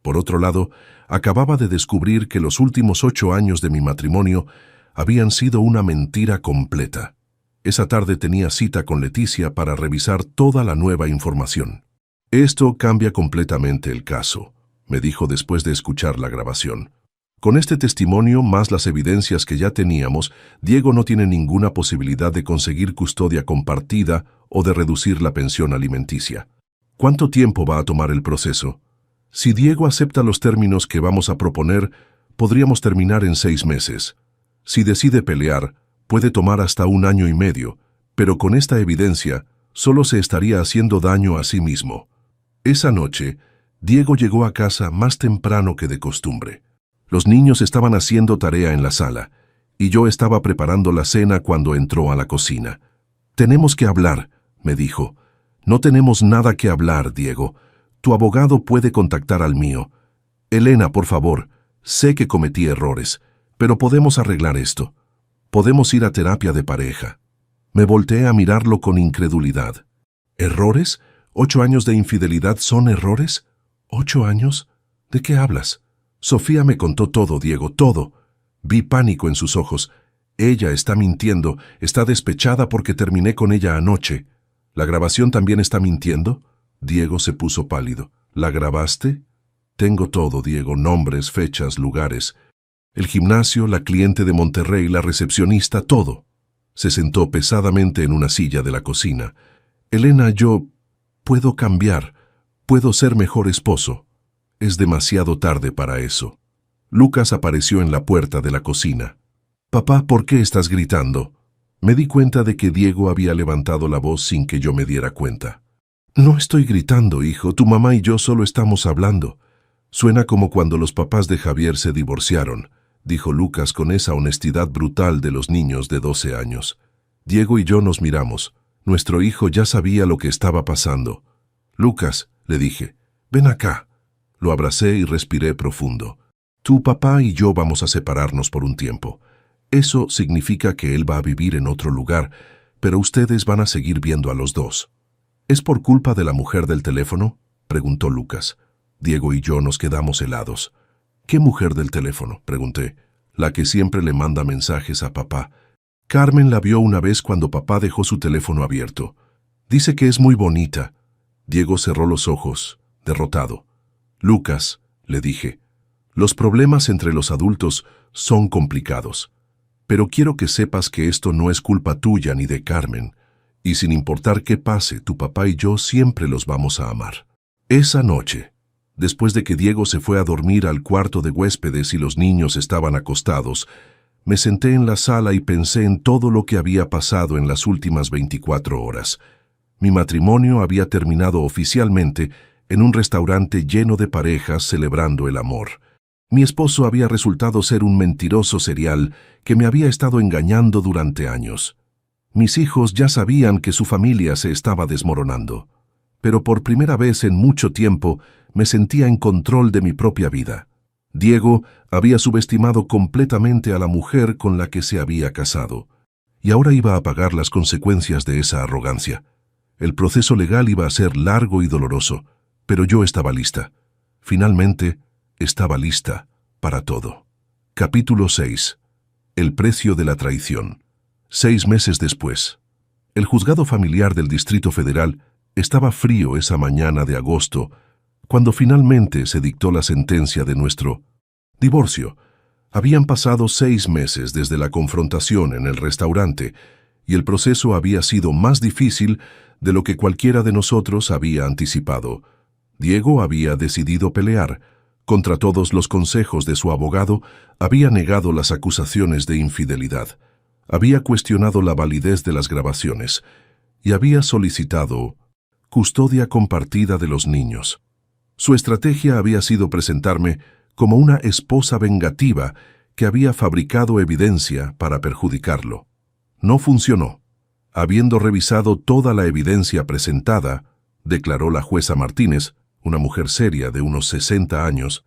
Por otro lado, acababa de descubrir que los últimos 8 años de mi matrimonio habían sido una mentira completa. Esa tarde tenía cita con Leticia para revisar toda la nueva información. «Esto cambia completamente el caso», me dijo después de escuchar la grabación. «Con este testimonio más las evidencias que ya teníamos, Diego no tiene ninguna posibilidad de conseguir custodia compartida o de reducir la pensión alimenticia. ¿Cuánto tiempo va a tomar el proceso? Si Diego acepta los términos que vamos a proponer, podríamos terminar en 6 meses. Si decide pelear, puede tomar hasta 1 año y medio, pero con esta evidencia solo se estaría haciendo daño a sí mismo». Esa noche, Diego llegó a casa más temprano que de costumbre. Los niños estaban haciendo tarea en la sala, y yo estaba preparando la cena cuando entró a la cocina. «Tenemos que hablar», me dijo. «No tenemos nada que hablar, Diego. Tu abogado puede contactar al mío. Elena, por favor, sé que cometí errores, pero podemos arreglar esto. Podemos ir a terapia de pareja». Me volteé a mirarlo con incredulidad. «¿Errores? ¿8 años de infidelidad son errores? ¿8 años? ¿De qué hablas?» Sofía me contó todo, Diego, todo. Vi pánico en sus ojos. Ella está mintiendo, está despechada porque terminé con ella anoche. ¿La grabación también está mintiendo? Diego se puso pálido. ¿La grabaste? Tengo todo, Diego, nombres, fechas, lugares. El gimnasio, la cliente de Monterrey, la recepcionista, todo. Se sentó pesadamente en una silla de la cocina. «Elena, yo puedo cambiar, puedo ser mejor esposo. Es demasiado tarde para eso». Lucas apareció en la puerta de la cocina. «Papá, ¿por qué estás gritando?» Me di cuenta de que Diego había levantado la voz sin que yo me diera cuenta. «No estoy gritando, hijo, tu mamá y yo solo estamos hablando. Suena como cuando los papás de Javier se divorciaron», dijo Lucas con esa honestidad brutal de los niños de 12 años. Diego y yo nos miramos. Nuestro hijo ya sabía lo que estaba pasando. «Lucas», le dije, «ven acá». Lo abracé y respiré profundo. «Tu papá y yo vamos a separarnos por un tiempo. Eso significa que él va a vivir en otro lugar, pero ustedes van a seguir viendo a los dos». «¿Es por culpa de la mujer del teléfono?», preguntó Lucas. Diego y yo nos quedamos helados. «¿Qué mujer del teléfono?», pregunté. «La que siempre le manda mensajes a papá. Carmen la vio una vez cuando papá dejó su teléfono abierto. Dice que es muy bonita». Diego cerró los ojos, derrotado. «Lucas», le dije, «los problemas entre los adultos son complicados. Pero quiero que sepas que esto no es culpa tuya ni de Carmen, y sin importar qué pase, tu papá y yo siempre los vamos a amar». Esa noche, después de que Diego se fue a dormir al cuarto de huéspedes y los niños estaban acostados, me senté en la sala y pensé en todo lo que había pasado en las últimas 24 horas. Mi matrimonio había terminado oficialmente en un restaurante lleno de parejas celebrando el amor. Mi esposo había resultado ser un mentiroso serial que me había estado engañando durante años. Mis hijos ya sabían que su familia se estaba desmoronando. Pero por primera vez en mucho tiempo me sentía en control de mi propia vida. Diego había subestimado completamente a la mujer con la que se había casado, y ahora iba a pagar las consecuencias de esa arrogancia. El proceso legal iba a ser largo y doloroso, pero yo estaba lista. Finalmente, estaba lista para todo. Capítulo 6. El precio de la traición. 6 meses después. El juzgado familiar del Distrito Federal estaba frío esa mañana de agosto, cuando finalmente se dictó la sentencia de nuestro divorcio. Habían pasado 6 meses desde la confrontación en el restaurante, y el proceso había sido más difícil de lo que cualquiera de nosotros había anticipado. Diego había decidido pelear. Contra todos los consejos de su abogado, había negado las acusaciones de infidelidad, había cuestionado la validez de las grabaciones y había solicitado custodia compartida de los niños. Su estrategia había sido presentarme como una esposa vengativa que había fabricado evidencia para perjudicarlo. No funcionó. Habiendo revisado toda la evidencia presentada, declaró la jueza Martínez, una mujer seria de unos 60 años,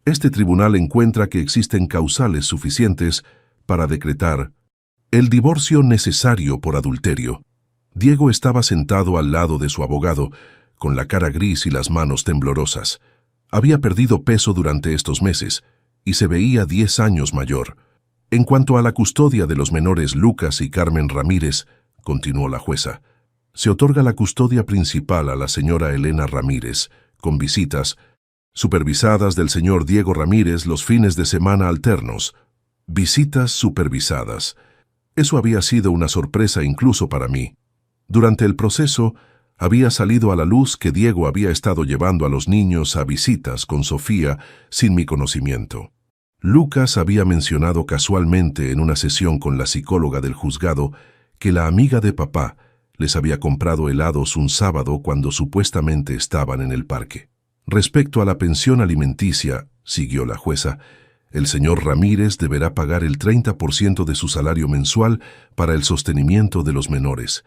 Este tribunal encuentra que existen causales suficientes para decretar el divorcio necesario por adulterio. Diego estaba sentado al lado de su abogado, con la cara gris y las manos temblorosas. Había perdido peso durante estos meses y se veía 10 años mayor. En cuanto a la custodia de los menores Lucas y Carmen Ramírez, continuó la jueza, se otorga la custodia principal a la señora Elena Ramírez, con visitas supervisadas del señor Diego Ramírez los fines de semana alternos. Visitas supervisadas. Eso había sido una sorpresa incluso para mí. Durante el proceso, había salido a la luz que Diego había estado llevando a los niños a visitas con Sofía sin mi conocimiento. Lucas había mencionado casualmente en una sesión con la psicóloga del juzgado que la amiga de papá les había comprado helados un sábado cuando supuestamente estaban en el parque. Respecto a la pensión alimenticia, siguió la jueza, el señor Ramírez deberá pagar el 30% de su salario mensual para el sostenimiento de los menores,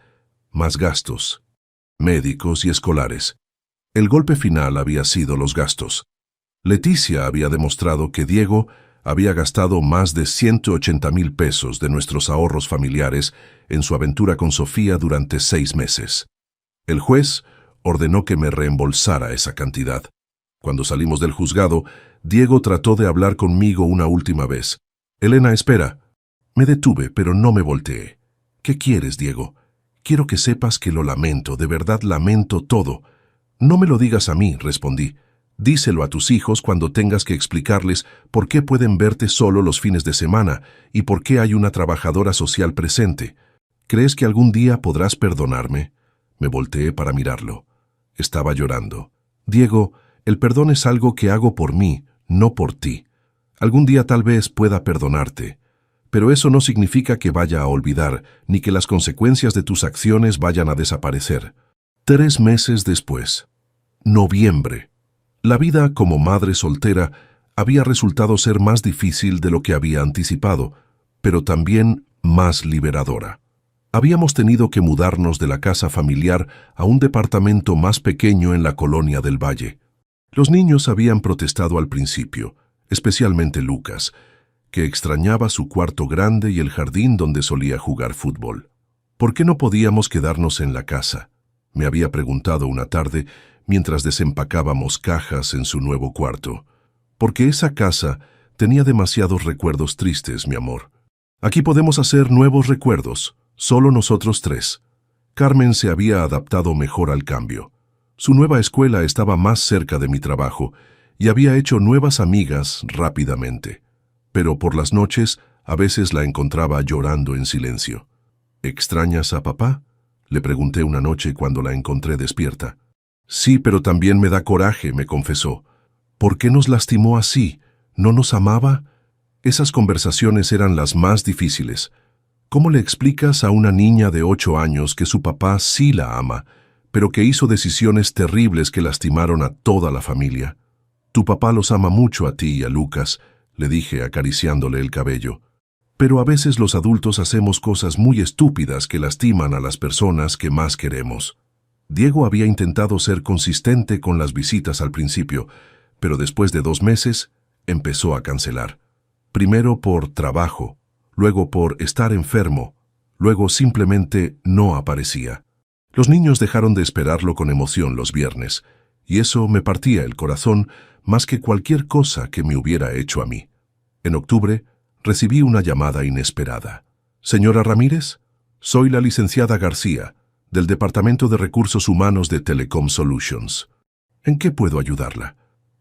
más gastos médicos y escolares. El golpe final había sido los gastos. Leticia había demostrado que Diego había gastado más de 180,000 pesos de nuestros ahorros familiares en su aventura con Sofía durante 6 meses. El juez ordenó que me reembolsara esa cantidad. Cuando salimos del juzgado, Diego trató de hablar conmigo una última vez. «Elena, espera». Me detuve, pero no me volteé. «¿Qué quieres, Diego? Quiero que sepas que lo lamento, de verdad lamento todo». «No me lo digas a mí», respondí. «Díselo a tus hijos cuando tengas que explicarles por qué pueden verte solo los fines de semana y por qué hay una trabajadora social presente. ¿Crees que algún día podrás perdonarme?» Me volteé para mirarlo. Estaba llorando. «Diego, el perdón es algo que hago por mí, no por ti. Algún día tal vez pueda perdonarte. Pero eso no significa que vaya a olvidar, ni que las consecuencias de tus acciones vayan a desaparecer». 3 meses después. Noviembre. La vida como madre soltera había resultado ser más difícil de lo que había anticipado, pero también más liberadora. Habíamos tenido que mudarnos de la casa familiar a un departamento más pequeño en la colonia del Valle. Los niños habían protestado al principio, especialmente Lucas, que extrañaba su cuarto grande y el jardín donde solía jugar fútbol. ¿Por qué no podíamos quedarnos en la casa?, me había preguntado una tarde mientras desempacábamos cajas en su nuevo cuarto. Porque esa casa tenía demasiados recuerdos tristes, mi amor. Aquí podemos hacer nuevos recuerdos, solo nosotros 3. Carmen se había adaptado mejor al cambio. Su nueva escuela estaba más cerca de mi trabajo y había hecho nuevas amigas rápidamente. Pero por las noches a veces la encontraba llorando en silencio. «¿Extrañas a papá?», le pregunté una noche cuando la encontré despierta. «Sí, pero también me da coraje», me confesó. «¿Por qué nos lastimó así? ¿No nos amaba?». Esas conversaciones eran las más difíciles. ¿Cómo le explicas a una niña de 8 años que su papá sí la ama, pero que hizo decisiones terribles que lastimaron a toda la familia? «Tu papá los ama mucho a ti y a Lucas», le dije acariciándole el cabello. «Pero a veces los adultos hacemos cosas muy estúpidas que lastiman a las personas que más queremos». Diego había intentado ser consistente con las visitas al principio, pero después de 2 meses empezó a cancelar. Primero por trabajo, luego por estar enfermo, luego simplemente no aparecía. Los niños dejaron de esperarlo con emoción los viernes, y eso me partía el corazón más que cualquier cosa que me hubiera hecho a mí. En octubre recibí una llamada inesperada. «Señora Ramírez, soy la licenciada García, del Departamento de Recursos Humanos de Telecom Solutions. ¿En qué puedo ayudarla?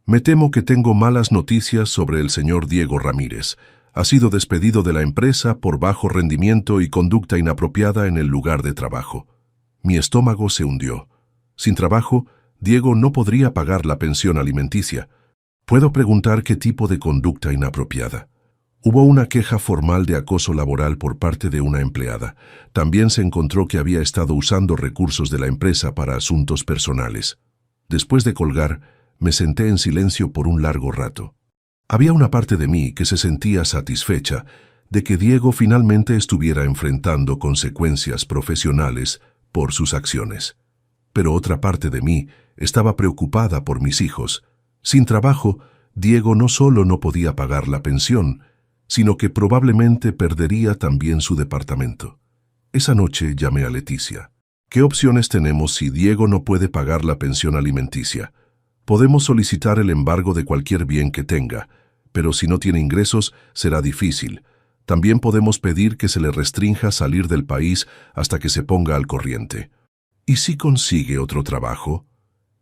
Me temo que tengo malas noticias sobre el señor Diego Ramírez. Ha sido despedido de la empresa por bajo rendimiento y conducta inapropiada en el lugar de trabajo». Mi estómago se hundió. Sin trabajo, Diego no podría pagar la pensión alimenticia. ¿Puedo preguntar qué tipo de conducta inapropiada? Hubo una queja formal de acoso laboral por parte de una empleada. También se encontró que había estado usando recursos de la empresa para asuntos personales. Después de colgar, me senté en silencio por un largo rato. Había una parte de mí que se sentía satisfecha de que Diego finalmente estuviera enfrentando consecuencias profesionales por sus acciones. Pero otra parte de mí estaba preocupada por mis hijos. Sin trabajo, Diego no solo no podía pagar la pensión, sino que probablemente perdería también su departamento. Esa noche llamé a Leticia. ¿Qué opciones tenemos si Diego no puede pagar la pensión alimenticia? Podemos solicitar el embargo de cualquier bien que tenga, pero si no tiene ingresos, será difícil. También podemos pedir que se le restrinja salir del país hasta que se ponga al corriente. ¿Y si consigue otro trabajo?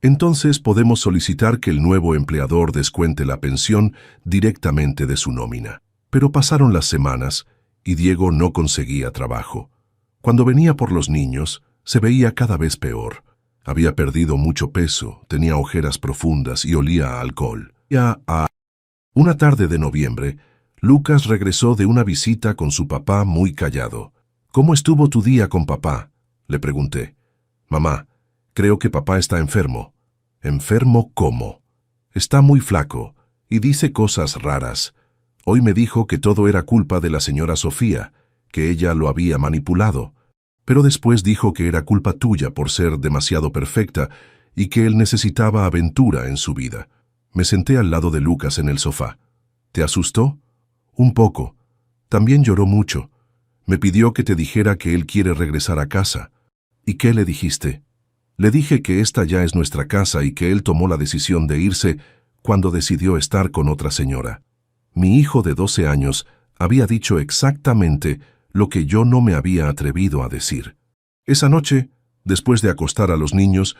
Entonces podemos solicitar que el nuevo empleador descuente la pensión directamente de su nómina. Pero pasaron las semanas y Diego no conseguía trabajo. Cuando venía por los niños, se veía cada vez peor. Había perdido mucho peso, tenía ojeras profundas y olía a alcohol. Una tarde de noviembre, Lucas regresó de una visita con su papá muy callado. ¿Cómo estuvo tu día con papá?, le pregunté. Mamá, creo que papá está enfermo. ¿Enfermo cómo? Está muy flaco y dice cosas raras. Hoy me dijo que todo era culpa de la señora Sofía, que ella lo había manipulado. Pero después dijo que era culpa tuya por ser demasiado perfecta y que él necesitaba aventura en su vida. Me senté al lado de Lucas en el sofá. ¿Te asustó? Un poco. También lloró mucho. Me pidió que te dijera que él quiere regresar a casa. ¿Y qué le dijiste? Le dije que esta ya es nuestra casa y que él tomó la decisión de irse cuando decidió estar con otra señora. Mi hijo de 12 años había dicho exactamente lo que yo no me había atrevido a decir. Esa noche, después de acostar a los niños,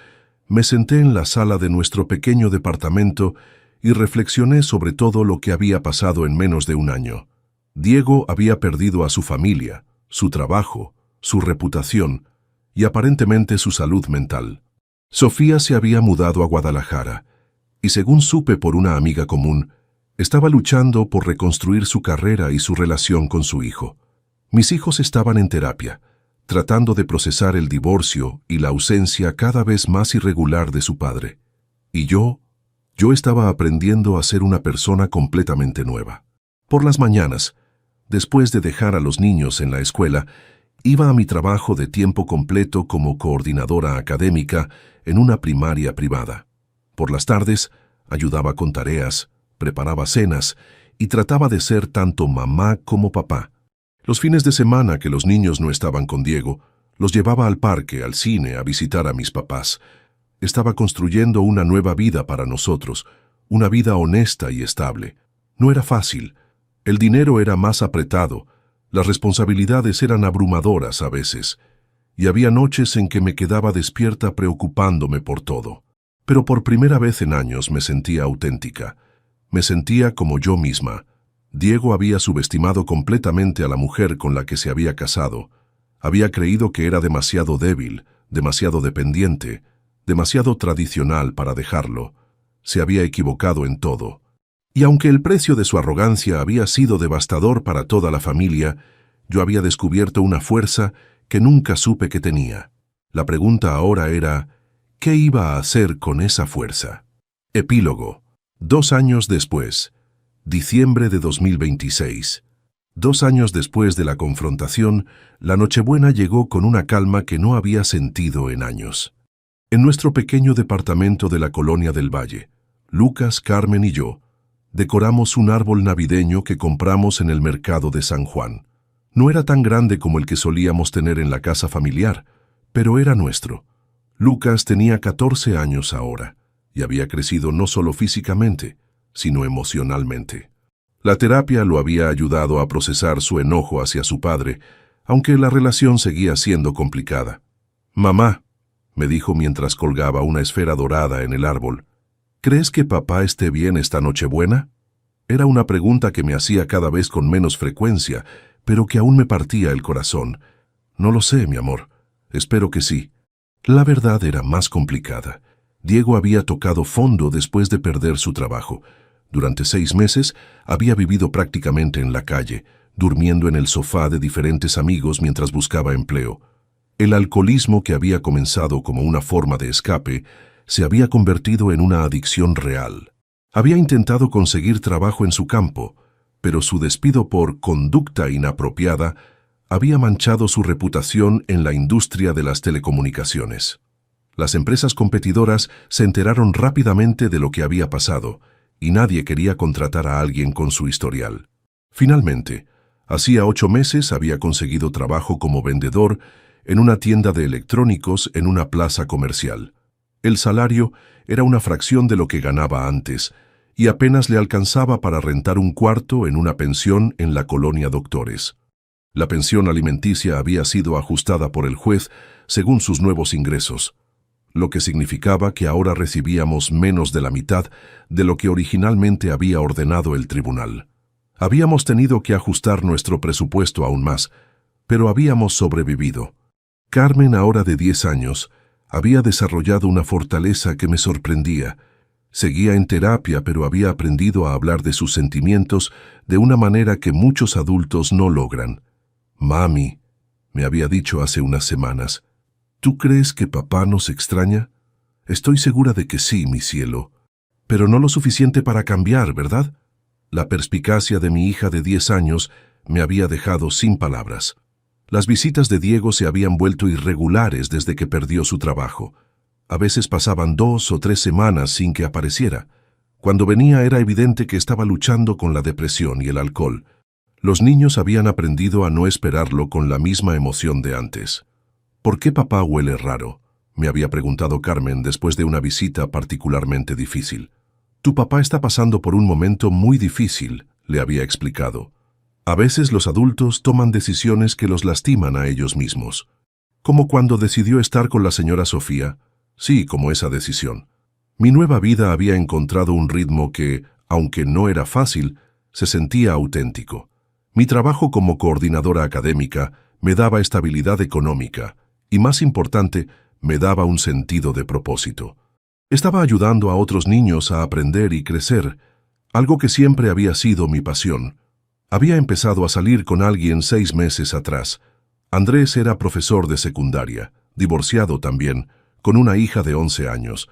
me senté en la sala de nuestro pequeño departamento y reflexioné sobre todo lo que había pasado en menos de un año. Diego había perdido a su familia, su trabajo, su reputación y aparentemente su salud mental. Sofía se había mudado a Guadalajara y, según supe por una amiga común, estaba luchando por reconstruir su carrera y su relación con su hijo. Mis hijos estaban en terapia, tratando de procesar el divorcio y la ausencia cada vez más irregular de su padre. Y yo estaba aprendiendo a ser una persona completamente nueva. Por las mañanas, después de dejar a los niños en la escuela, iba a mi trabajo de tiempo completo como coordinadora académica en una primaria privada. Por las tardes, ayudaba con tareas, preparaba cenas y trataba de ser tanto mamá como papá. Los fines de semana que los niños no estaban con Diego, los llevaba al parque, al cine, a visitar a mis papás. Estaba construyendo una nueva vida para nosotros, una vida honesta y estable. No era fácil. El dinero era más apretado, las responsabilidades eran abrumadoras a veces, y había noches en que me quedaba despierta preocupándome por todo. Pero por primera vez en años me sentía auténtica. Me sentía como yo misma. Diego había subestimado completamente a la mujer con la que se había casado. Había creído que era demasiado débil, demasiado dependiente, demasiado tradicional para dejarlo. Se había equivocado en todo. Y aunque el precio de su arrogancia había sido devastador para toda la familia, yo había descubierto una fuerza que nunca supe que tenía. La pregunta ahora era, ¿qué iba a hacer con esa fuerza? Epílogo. 2 años después. Diciembre de 2026. 2 años después de la confrontación, la Nochebuena llegó con una calma que no había sentido en años. En nuestro pequeño departamento de la Colonia del Valle, Lucas, Carmen y yo decoramos un árbol navideño que compramos en el mercado de San Juan. No era tan grande como el que solíamos tener en la casa familiar, pero era nuestro. Lucas tenía 14 años ahora y había crecido no solo físicamente, sino emocionalmente. La terapia lo había ayudado a procesar su enojo hacia su padre, aunque la relación seguía siendo complicada. «Mamá», me dijo mientras colgaba una esfera dorada en el árbol, «¿crees que papá esté bien esta Nochebuena?». Era una pregunta que me hacía cada vez con menos frecuencia, pero que aún me partía el corazón. «No lo sé, mi amor. Espero que sí». La verdad era más complicada. Diego había tocado fondo después de perder su trabajo. Durante 6 meses había vivido prácticamente en la calle, durmiendo en el sofá de diferentes amigos mientras buscaba empleo. El alcoholismo, que había comenzado como una forma de escape, se había convertido en una adicción real. Había intentado conseguir trabajo en su campo, pero su despido por conducta inapropiada había manchado su reputación en la industria de las telecomunicaciones. Las empresas competidoras se enteraron rápidamente de lo que había pasado y nadie quería contratar a alguien con su historial. Finalmente, hacía 8 meses había conseguido trabajo como vendedor en una tienda de electrónicos en una plaza comercial. El salario era una fracción de lo que ganaba antes, y apenas le alcanzaba para rentar un cuarto en una pensión en la colonia Doctores. La pensión alimenticia había sido ajustada por el juez según sus nuevos ingresos, lo que significaba que ahora recibíamos menos de la mitad de lo que originalmente había ordenado el tribunal. Habíamos tenido que ajustar nuestro presupuesto aún más, pero habíamos sobrevivido. Carmen, ahora de 10 años, había desarrollado una fortaleza que me sorprendía. Seguía en terapia, pero había aprendido a hablar de sus sentimientos de una manera que muchos adultos no logran. «Mami», me había dicho hace unas semanas, «¿tú crees que papá nos extraña?» «Estoy segura de que sí, mi cielo. Pero no lo suficiente para cambiar, ¿verdad?» La perspicacia de mi hija de 10 años me había dejado sin palabras. Las visitas de Diego se habían vuelto irregulares desde que perdió su trabajo. A veces pasaban 2 o 3 semanas sin que apareciera. Cuando venía era evidente que estaba luchando con la depresión y el alcohol. Los niños habían aprendido a no esperarlo con la misma emoción de antes. «¿Por qué papá huele raro?», me había preguntado Carmen después de una visita particularmente difícil. «Tu papá está pasando por un momento muy difícil», le había explicado. «A veces los adultos toman decisiones que los lastiman a ellos mismos. Como cuando decidió estar con la señora Sofía. Sí, como esa decisión. Mi nueva vida había encontrado un ritmo que, aunque no era fácil, se sentía auténtico. Mi trabajo como coordinadora académica me daba estabilidad económica y, más importante, me daba un sentido de propósito. Estaba ayudando a otros niños a aprender y crecer, algo que siempre había sido mi pasión. Había empezado a salir con alguien 6 meses atrás. Andrés era profesor de secundaria, divorciado también, con una hija de 11 años.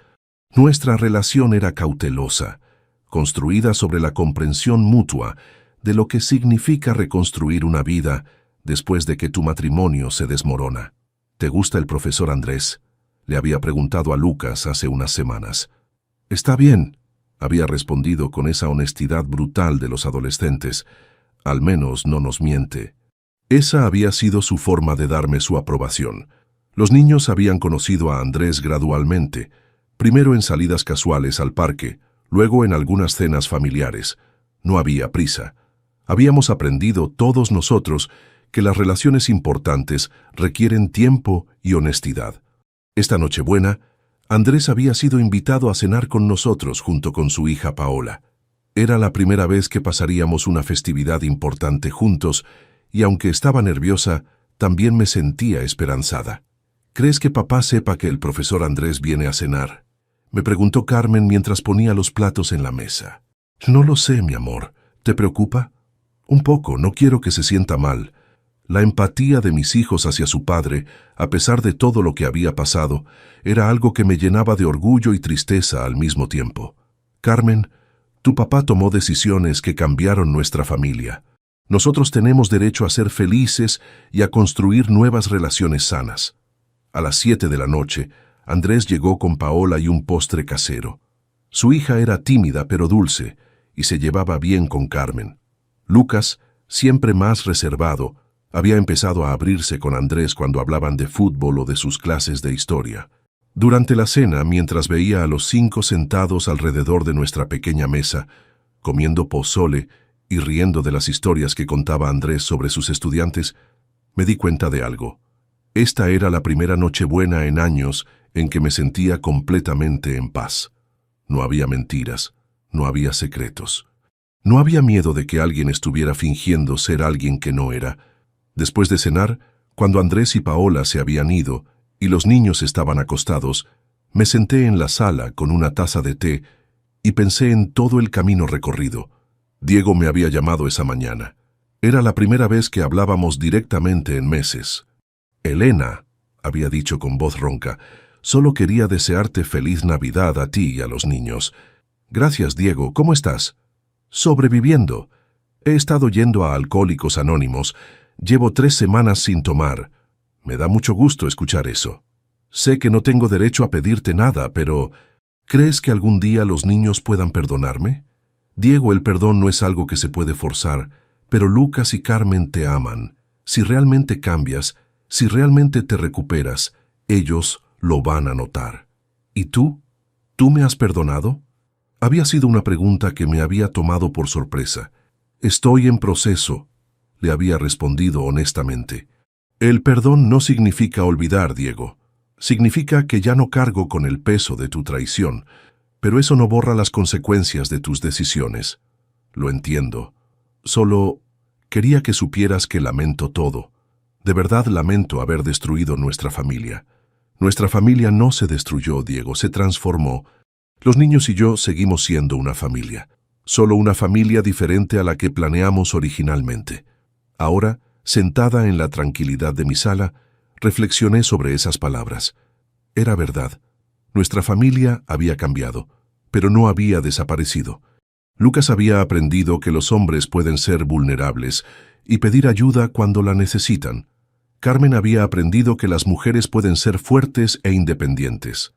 Nuestra relación era cautelosa, construida sobre la comprensión mutua de lo que significa reconstruir una vida después de que tu matrimonio se desmorona. «¿Te gusta el profesor Andrés?», le había preguntado a Lucas hace unas semanas. «Está bien», había respondido con esa honestidad brutal de los adolescentes. «Al menos no nos miente». Esa había sido su forma de darme su aprobación. Los niños habían conocido a Andrés gradualmente, primero en salidas casuales al parque, luego en algunas cenas familiares. No había prisa. Habíamos aprendido todos nosotros que las relaciones importantes requieren tiempo y honestidad. Esta Nochebuena, Andrés había sido invitado a cenar con nosotros junto con su hija Paola. Era la primera vez que pasaríamos una festividad importante juntos, y aunque estaba nerviosa, también me sentía esperanzada. «¿Crees que papá sepa que el profesor Andrés viene a cenar?», me preguntó Carmen mientras ponía los platos en la mesa. «No lo sé, mi amor. ¿Te preocupa?» «Un poco, no quiero que se sienta mal». La empatía de mis hijos hacia su padre, a pesar de todo lo que había pasado, era algo que me llenaba de orgullo y tristeza al mismo tiempo. «Carmen, tu papá tomó decisiones que cambiaron nuestra familia. Nosotros tenemos derecho a ser felices y a construir nuevas relaciones sanas». A las 7 de la noche, Andrés llegó con Paola y un postre casero. Su hija era tímida pero dulce y se llevaba bien con Carmen. Lucas, siempre más reservado, había empezado a abrirse con Andrés cuando hablaban de fútbol o de sus clases de historia. Durante la cena, mientras veía a los 5 sentados alrededor de nuestra pequeña mesa, comiendo pozole y riendo de las historias que contaba Andrés sobre sus estudiantes, me di cuenta de algo. Esta era la primera Nochebuena en años en que me sentía completamente en paz. No había mentiras, no había secretos. No había miedo de que alguien estuviera fingiendo ser alguien que no era. Después de cenar, cuando Andrés y Paola se habían ido y los niños estaban acostados, me senté en la sala con una taza de té y pensé en todo el camino recorrido. Diego me había llamado esa mañana. Era la primera vez que hablábamos directamente en meses. «Elena», había dicho con voz ronca, «solo quería desearte feliz Navidad a ti y a los niños». «Gracias, Diego. ¿Cómo estás?» «Sobreviviendo. He estado yendo a Alcohólicos Anónimos. Llevo 3 semanas sin tomar». «Me da mucho gusto escuchar eso. Sé que no tengo derecho a pedirte nada, pero ¿crees que algún día los niños puedan perdonarme?» Diego, el perdón no es algo que se puede forzar, pero Lucas y Carmen te aman. Si realmente cambias, si realmente te recuperas, ellos lo van a notar. ¿Y tú? ¿Tú me has perdonado? Había sido una pregunta que me había tomado por sorpresa. Estoy en proceso, le había respondido honestamente. El perdón no significa olvidar, Diego. Significa que ya no cargo con el peso de tu traición, pero eso no borra las consecuencias de tus decisiones. Lo entiendo. Solo quería que supieras que lamento todo. De verdad lamento haber destruido nuestra familia. Nuestra familia no se destruyó, Diego, se transformó. Los niños y yo seguimos siendo una familia. Solo una familia diferente a la que planeamos originalmente. Ahora, sentada en la tranquilidad de mi sala, reflexioné sobre esas palabras. Era verdad. Nuestra familia había cambiado, pero no había desaparecido. Lucas había aprendido que los hombres pueden ser vulnerables y pedir ayuda cuando la necesitan. Carmen había aprendido que las mujeres pueden ser fuertes e independientes.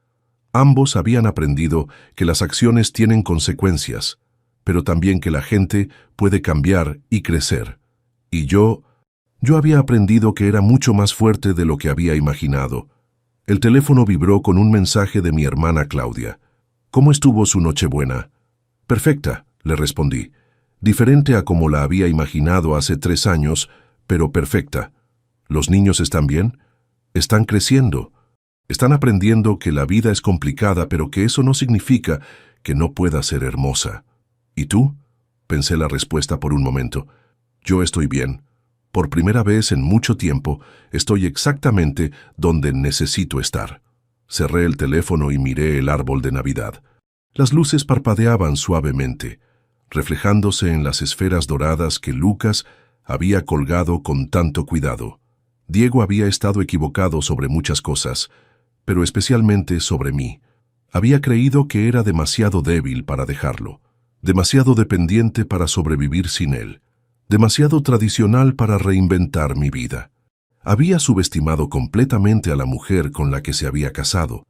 Ambos habían aprendido que las acciones tienen consecuencias, pero también que la gente puede cambiar y crecer. Y yo había aprendido que era mucho más fuerte de lo que había imaginado. El teléfono vibró con un mensaje de mi hermana Claudia. ¿Cómo estuvo su Nochebuena? Perfecta, le respondí. Diferente a como la había imaginado hace 3 años, pero perfecta. ¿Los niños están bien? Están creciendo. Están aprendiendo que la vida es complicada, pero que eso no significa que no pueda ser hermosa. ¿Y tú? Pensé la respuesta por un momento. Yo estoy bien. Por primera vez en mucho tiempo, estoy exactamente donde necesito estar. Cerré el teléfono y miré el árbol de Navidad. Las luces parpadeaban suavemente, reflejándose en las esferas doradas que Lucas había colgado con tanto cuidado. Diego había estado equivocado sobre muchas cosas, pero especialmente sobre mí. Había creído que era demasiado débil para dejarlo, demasiado dependiente para sobrevivir sin él, demasiado tradicional para reinventar mi vida. Había subestimado completamente a la mujer con la que se había casado,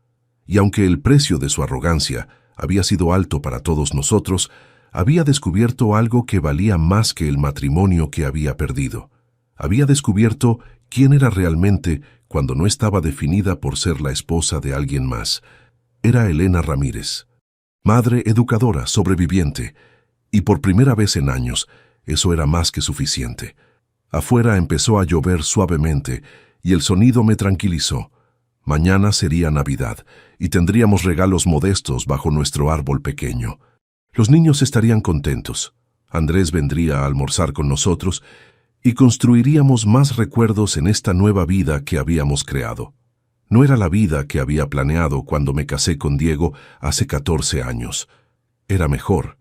y aunque el precio de su arrogancia había sido alto para todos nosotros, había descubierto algo que valía más que el matrimonio que había perdido. Había descubierto quién era realmente cuando no estaba definida por ser la esposa de alguien más. Era Elena Ramírez, madre educadora, sobreviviente, y por primera vez en años, eso era más que suficiente. Afuera empezó a llover suavemente y el sonido me tranquilizó. Mañana sería Navidad y tendríamos regalos modestos bajo nuestro árbol pequeño. Los niños estarían contentos. Andrés vendría a almorzar con nosotros y construiríamos más recuerdos en esta nueva vida que habíamos creado. No era la vida que había planeado cuando me casé con Diego hace 14 años. Era mejor,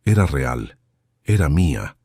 era real, era mía.